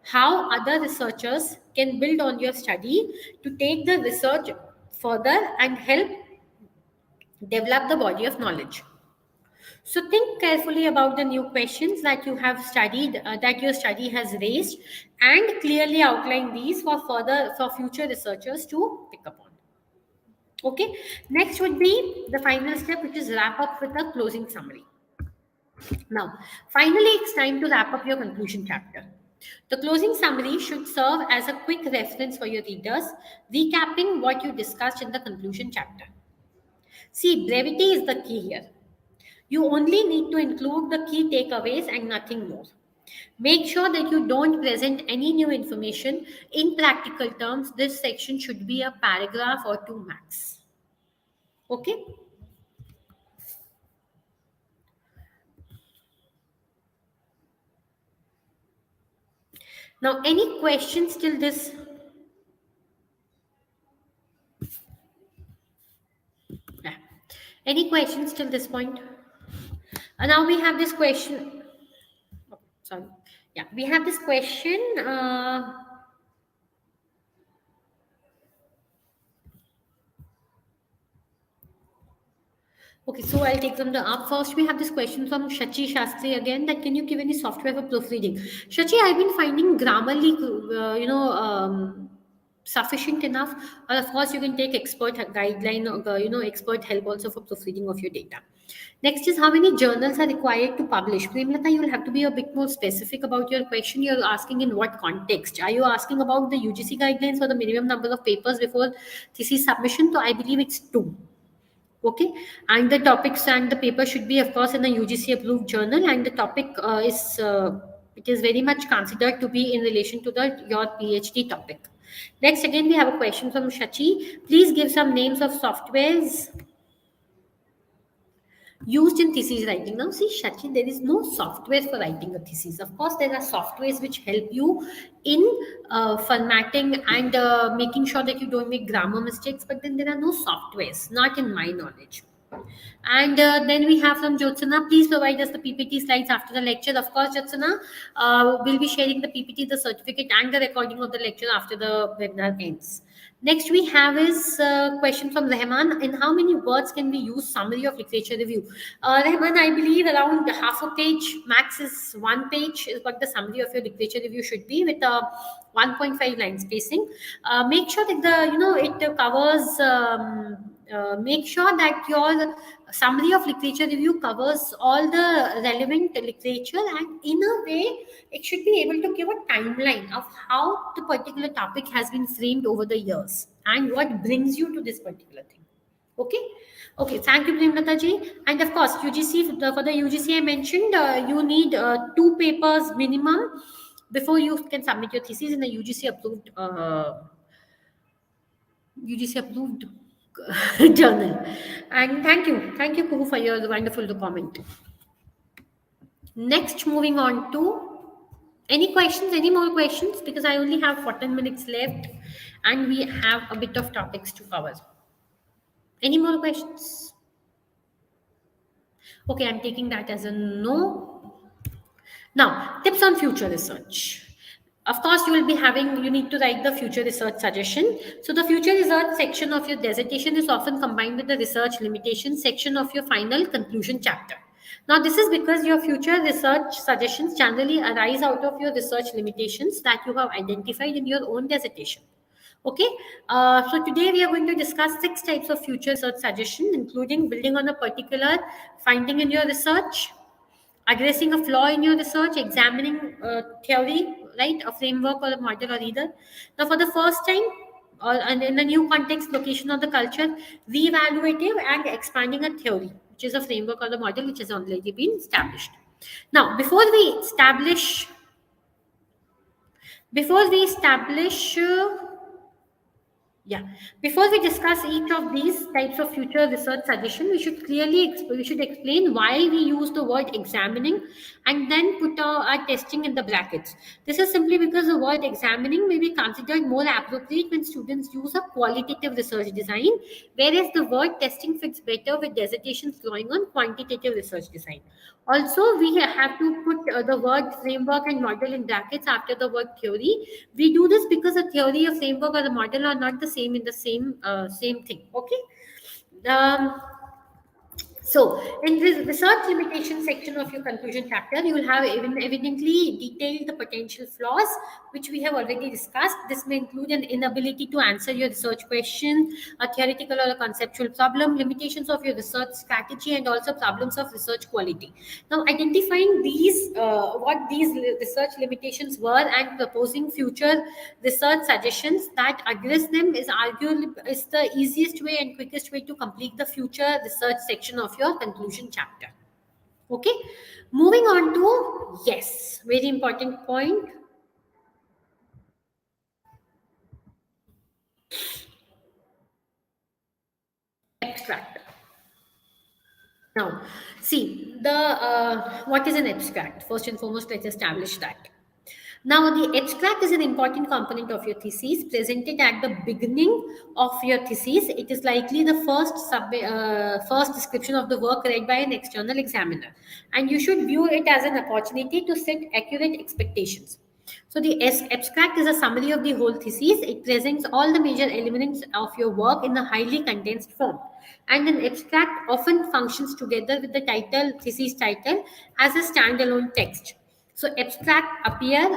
how other researchers can build on your study to take the research further and help develop the body of knowledge. So think carefully about the new questions that you have studied, that your study has raised, and clearly outline these for future researchers to pick up on. Okay. Next would be the final step, which is wrap up with a closing summary. Now, finally, it's time to wrap up your conclusion chapter. The closing summary should serve as a quick reference for your readers, recapping what you discussed in the conclusion chapter. See, brevity is the key here. You only need to include the key takeaways and nothing more. Make sure that you don't present any new information. In practical terms, this section should be a paragraph or two max. Okay? Now, any questions till this? Yeah. Any questions till this point? Now we have this question. Oh, sorry. Yeah, we have this question. Okay, so I'll take them up. First, we have this question from Shachi Shastri again, that can you give any software for proofreading? Shachi, I've been finding Grammarly, sufficient enough. Or of course, you can take expert guideline, expert help also for proofreading of your data. Next is how many journals are required to publish? Premlata, you will have to be a bit more specific about your question. You're asking in what context? Are you asking about the UGC guidelines for the minimum number of papers before thesis submission? So I believe it's 2. Okay, and the topics and the paper should be, of course, in a UGC approved journal, and the topic it is very much considered to be in relation to your PhD topic. Next, again, we have a question from Shachi. Please give some names of softwares used in thesis writing. Now, see, Shachi, there is no software for writing a thesis. Of course, there are softwares which help you in formatting and making sure that you don't make grammar mistakes, but then there are no softwares, not in my knowledge. And then we have from Jyotsana, please provide us the PPT slides after the lecture. Of course, Jyotsana, we'll be sharing the PPT, the certificate, and the recording of the lecture after the webinar ends. Next we have is a question from Rahman. In how many words can we use summary of literature review? Rahman, I believe around half a page, max is 1 page is what the summary of your literature review should be, with a 1.5 line spacing. Make sure that it covers. Make sure that your summary of literature review covers all the relevant literature, and in a way it should be able to give a timeline of how the particular topic has been framed over the years and what brings you to this particular thing. Okay, thank you, Premlata ji. And of course, UGC, for the UGC I mentioned, you need 2 papers minimum before you can submit your thesis in a UGC approved journal. And thank you Kuhu, for your wonderful comment. Next, moving on to any more questions, because I only have 14 minutes left and we have a bit of topics to cover. Any more questions? Okay, I'm taking that as a no. Now, tips on future research. Of course, you need to write the future research suggestion. So the future research section of your dissertation is often combined with the research limitations section of your final conclusion chapter. Now, this is because your future research suggestions generally arise out of your research limitations that you have identified in your own dissertation. Okay, so today we are going to discuss 6 types of future research suggestion, including building on a particular finding in your research, addressing a flaw in your research, examining theory, right, a framework or a model or either. Now, for the first time, or and in a new context, location of the culture, re-evaluative and expanding a theory, which is a framework or the model which has already been established. Now, before we establish yeah. Before we discuss each of these types of future research suggestion, we should explain why we use the word examining and then put our testing in the brackets. This is simply because the word examining may be considered more appropriate when students use a qualitative research design, whereas the word testing fits better with dissertations drawing on quantitative research design. Also, we have to put the word framework and model in brackets after the word theory. We do this because a theory, a framework, or the model are not the same in the same thing. Okay. Um, so, in this research limitation section of your conclusion chapter, you will have evidently detailed the potential flaws, which we have already discussed. This may include an inability to answer your research question, a theoretical or a conceptual problem, limitations of your research strategy, and also problems of research quality. Now, identifying what these research limitations were and proposing future research suggestions that address them is arguably is the easiest way and quickest way to complete the future research section of your conclusion chapter. Okay, moving on to, yes, very important point, abstract. Now, see the what is an abstract? First and foremost, let's establish that. Now, the abstract is an important component of your thesis, presented at the beginning of your thesis. It is likely the first description of the work read by an external examiner, and you should view it as an opportunity to set accurate expectations. So, the abstract is a summary of the whole thesis. It presents all the major elements of your work in a highly condensed form. And an abstract often functions together with the thesis title, as a standalone text. So abstract appear,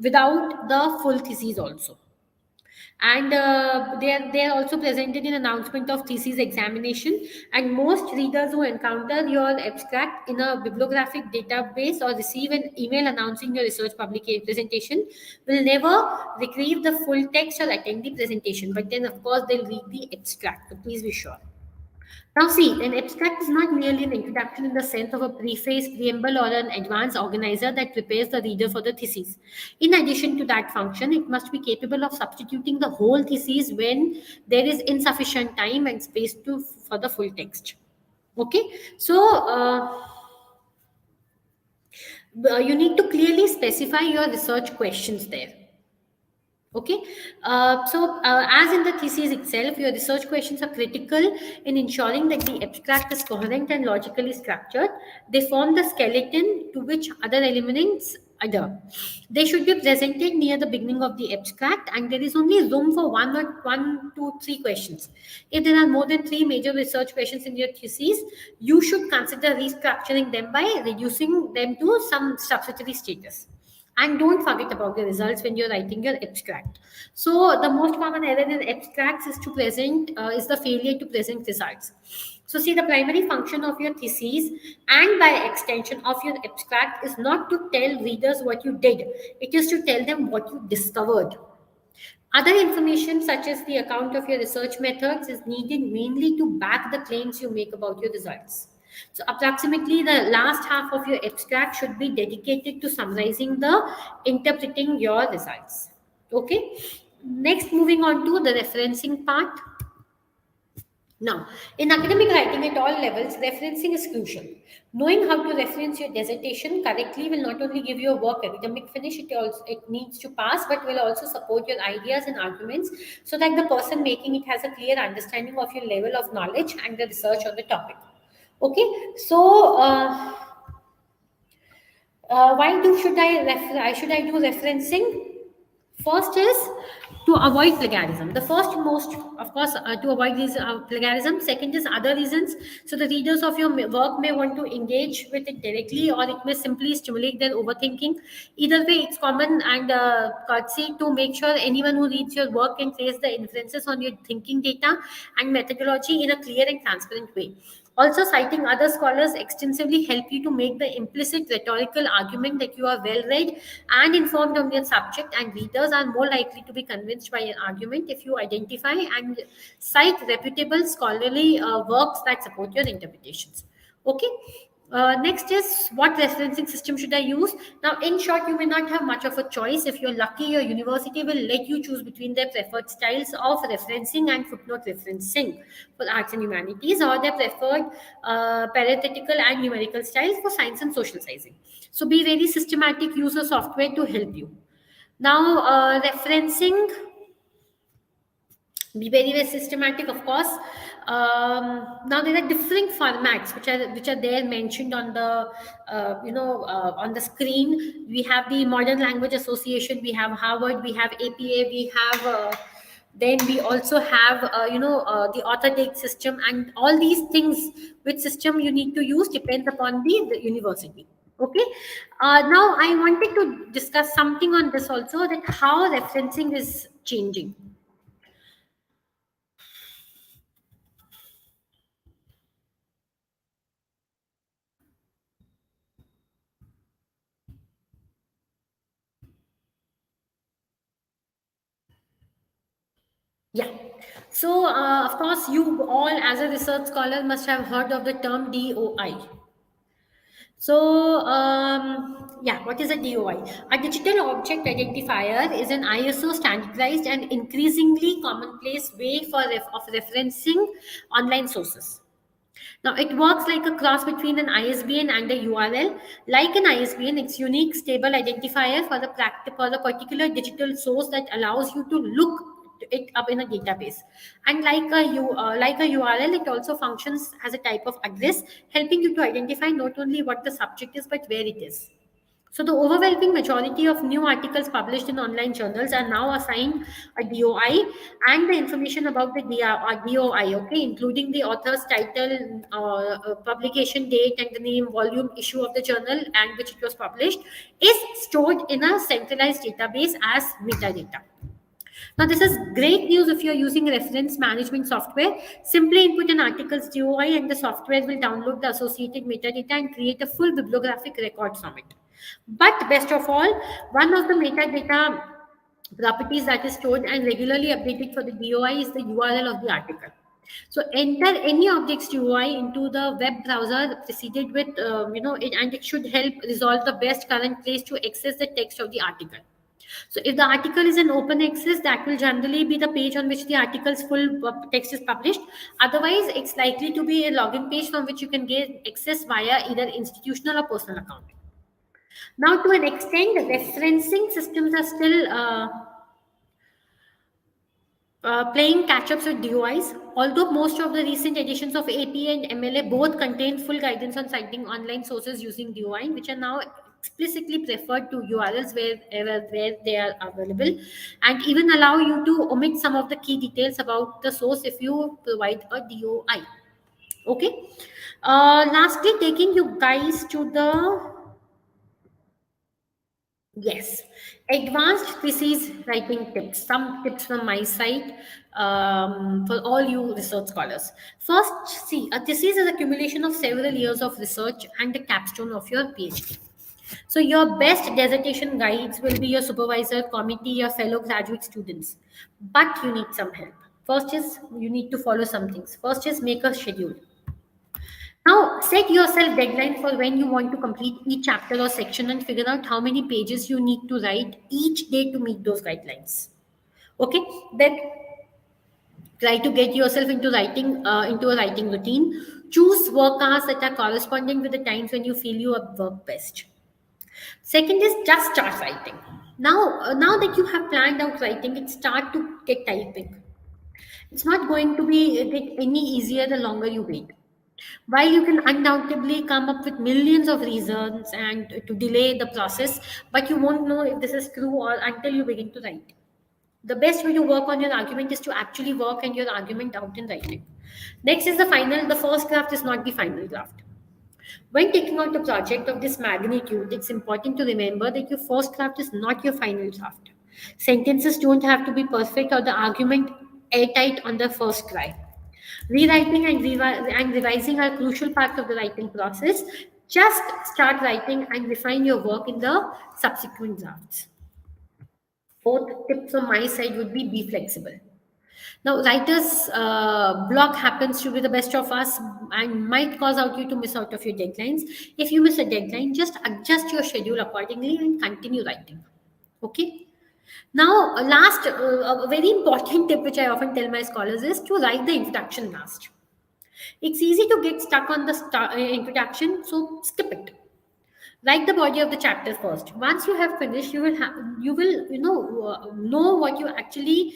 without the full thesis also, and they are also presented in announcement of thesis examination. And most readers who encounter your abstract in a bibliographic database or receive an email announcing your research publication presentation will never retrieve the full text or attend the presentation, but then of course they'll read the abstract. So please be sure. Now, see, an abstract is not merely an introduction in the sense of a preface, preamble, or an advanced organizer that prepares the reader for the thesis. In addition to that function, it must be capable of substituting the whole thesis when there is insufficient time and space for the full text. Okay, so you need to clearly specify your research questions there. Okay, as in the thesis itself, your research questions are critical in ensuring that the abstract is coherent and logically structured. They form the skeleton to which other elements adhere. They should be presented near the beginning of the abstract, and there is only room for one, two, three questions. If there are more than 3 major research questions in your thesis, you should consider restructuring them by reducing them to some subsidiary status. And don't forget about the results when you're writing your abstract. So the most common error in abstracts is the failure to present results. So see, the primary function of your thesis and by extension of your abstract is not to tell readers what you did. It is to tell them what you discovered. Other information such as the account of your research methods is needed mainly to back the claims you make about your results. So approximately the last half of your abstract should be dedicated to summarizing the interpreting your results. Okay. Next, moving on to the referencing part. Now, in academic writing at all levels, referencing is crucial. Knowing how to reference your dissertation correctly will not only give your work academic finish, it needs to pass, but will also support your ideas and arguments so that the person making it has a clear understanding of your level of knowledge and the research on the topic. Okay, so why should I do referencing? First is to avoid plagiarism. The first most, of course, to avoid these plagiarism. Second is other reasons. So the readers of your work may want to engage with it directly, or it may simply stimulate their overthinking. Either way, it's common and courtesy to make sure anyone who reads your work can trace the inferences on your thinking data and methodology in a clear and transparent way. Also, citing other scholars extensively help you to make the implicit rhetorical argument that you are well read and informed on your subject, and readers are more likely to be convinced by an argument if you identify and cite reputable scholarly works that support your interpretations. Okay. Next is, what referencing system should I use? Now, in short, you may not have much of a choice. If you're lucky, your university will let you choose between their preferred styles of referencing and footnote referencing for arts and humanities, or their preferred parenthetical and numerical styles for science and social science. So, be very systematic, use a software to help you. Now, referencing, be very very systematic, of course. Now there are different formats which are there mentioned on the on the screen. We have the Modern Language Association, we have Harvard, we have APA, we have then we also have the author take system, and all these things, which system you need to use depends upon the university. Okay. Now I wanted to discuss something on this also, that how referencing is changing. Yeah. So, of course, you all, as a research scholar, must have heard of the term DOI. So, yeah, what is a DOI? A digital object identifier is an ISO standardized and increasingly commonplace way of referencing online sources. Now, it works like a cross between an ISBN and a URL. Like an ISBN, it's unique stable identifier for the particular digital source that allows you to look it up in a database. And like a URL, it also functions as a type of address, helping you to identify not only what the subject is but where it is. So the overwhelming majority of new articles published in online journals are now assigned a DOI, and the information about the DOI, okay, including the author's title, publication date, and the name, volume, issue of the journal, and which it was published, is stored in a centralized database as metadata. Now, this is great news if you're using reference management software. Simply input an article's DOI, and the software will download the associated metadata and create a full bibliographic record from it. But best of all, one of the metadata properties that is stored and regularly updated for the DOI is the URL of the article. So enter any object's DOI into the web browser preceded with, and it should help resolve the best current place to access the text of the article. So if the article is an open access, that will generally be the page on which the article's full text is published. Otherwise, it's likely to be a login page from which you can get access via either institutional or personal account. Now, to an extent, referencing systems are still playing catch-ups with DOIs, although most of the recent editions of APA and MLA both contain full guidance on citing online sources using DOI, which are now explicitly preferred to URLs where they are available, and even allow you to omit some of the key details about the source if you provide a DOI. Okay. Lastly, taking you guys to the yes, advanced thesis writing tips. Some tips from my side for all you research scholars. First, see, a thesis is accumulation of several years of research and the capstone of your PhD. So your best dissertation guides will be your supervisor, committee, your fellow graduate students. But you need some help. First is you need to follow some things. First is make a schedule. Now, set yourself deadline for when you want to complete each chapter or section and figure out how many pages you need to write each day to meet those guidelines. Okay, then try to get yourself into a writing routine. Choose work hours that are corresponding with the times when you feel you work best. Second is just start writing. Now that you have planned out writing, it start to get typing. It's not going to get any easier the longer you wait. While you can undoubtedly come up with millions of reasons and to delay the process, but you won't know if this is true or until you begin to write. The best way to work on your argument is to actually work on your argument out in writing. Next is the final. The first draft is not the final draft. When taking out a project of this magnitude, it's important to remember that your first draft is not your final draft. Sentences don't have to be perfect or the argument airtight on the first try. Rewriting and revising are crucial parts of the writing process. Just start writing and refine your work in the subsequent drafts. Fourth tip from my side would be flexible. Now, writer's block happens to be the best of us and might cause out you to miss out of your deadlines. If you miss a deadline, just adjust your schedule accordingly and continue writing. Okay. Now, last, a very important tip which I often tell my scholars is to write the introduction last. It's easy to get stuck on the introduction, so skip it. Write the body of the chapter first. Once you have finished, you will know what you're actually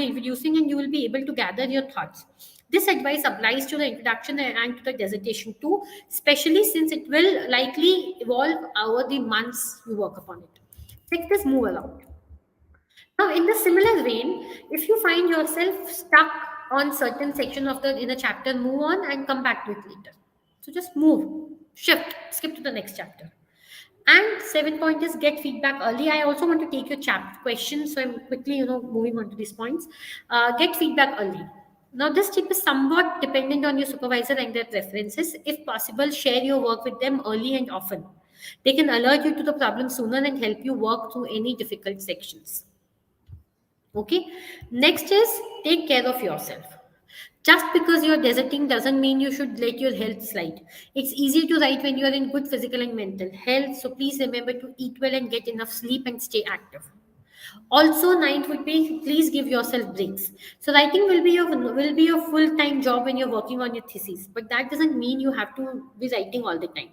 introducing, and you will be able to gather your thoughts. This advice applies to the introduction and to the dissertation too, especially since it will likely evolve over the months you work upon it. Take this move around. Now, in the similar vein, if you find yourself stuck on certain section of the in a chapter, move on and come back to it later. So just move, shift, skip to the next chapter. And 7th point is get feedback early. I also want to take your chapter questions, so I'm quickly moving on to these points. Get feedback early. Now, this tip is somewhat dependent on your supervisor and their preferences. If possible, share your work with them early and often. They can alert you to the problem sooner and help you work through any difficult sections. Okay. Next is take care of yourself. Just because you're deserting doesn't mean you should let your health slide. It's easier to write when you're in good physical and mental health. So please remember to eat well and get enough sleep and stay active. Also, ninth would be please give yourself breaks. So writing will be your full-time job when you're working on your thesis, but that doesn't mean you have to be writing all the time.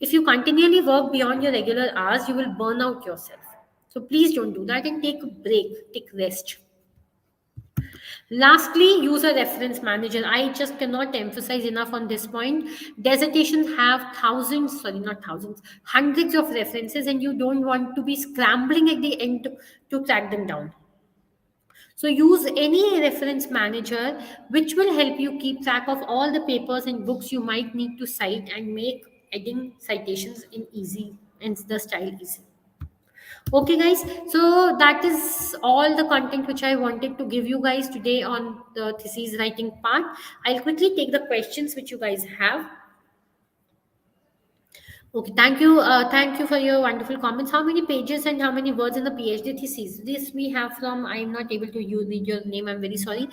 If you continually work beyond your regular hours, you will burn out yourself. So please don't do that and take a break, take rest. Lastly, use a reference manager. I just cannot emphasize enough on this point. Dissertations have hundreds of references, and you don't want to be scrambling at the end to track them down. So use any reference manager which will help you keep track of all the papers and books you might need to cite and make adding citations in easy and the style easy. Okay, guys, so that is all the content which I wanted to give you guys today on the thesis writing part. I'll quickly take the questions which you guys have. Okay, thank you. Thank you for your wonderful comments. How many pages and how many words in the PhD thesis? This we have from, I'm not able to read your name, I'm very sorry.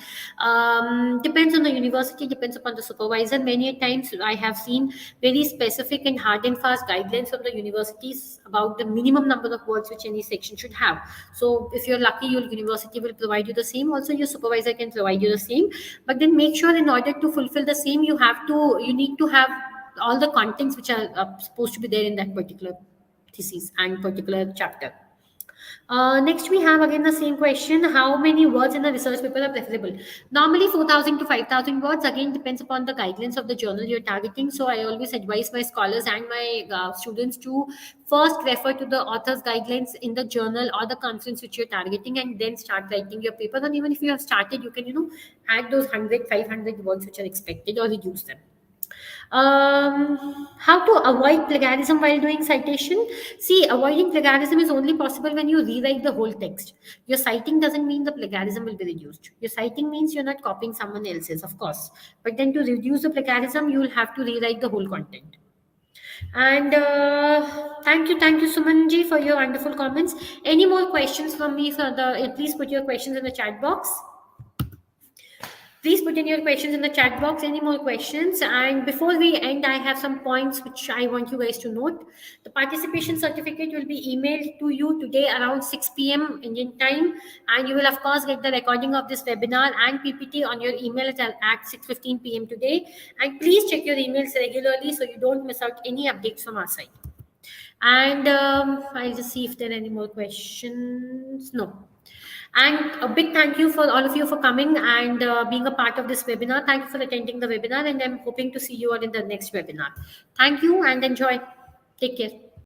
Depends on the university, depends upon the supervisor. Many times I have seen very specific and hard and fast guidelines from the universities about the minimum number of words which any section should have. So if you're lucky, your university will provide you the same. Also, your supervisor can provide you the same. But then make sure in order to fulfill the same, you need to have all the contents which are supposed to be there in that particular thesis and particular chapter. Next, we have again the same question. How many words in a research paper are preferable? Normally 4,000 to 5,000 words. Again, depends upon the guidelines of the journal you're targeting. So I always advise my scholars and my students to first refer to the author's guidelines in the journal or the conference which you're targeting, and then start writing your paper. And even if you have started, you can, add those 100, 500 words which are expected or reduce them. How to avoid plagiarism while doing citation? See, avoiding plagiarism is only possible when you rewrite the whole text. Your citing doesn't mean the plagiarism will be reduced. Your citing means you're not copying someone else's, of course. But then to reduce the plagiarism, you will have to rewrite the whole content. And thank you, Sumanji, for your wonderful comments. Any more questions from me? Please put your questions in the chat box. Please put in your questions in the chat box. Any more questions? And before we end, I have some points which I want you guys to note. The participation certificate will be emailed to you today around 6 p.m. Indian time. And you will, of course, get the recording of this webinar and PPT on your email at 6:15 p.m. today. And please check your emails regularly so you don't miss out any updates from our side. And I'll just see if there are any more questions. No. And a big thank you for all of you for coming and being a part of this webinar. Thank you for attending the webinar, and I'm hoping to see you all in the next webinar. Thank you and enjoy. Take care.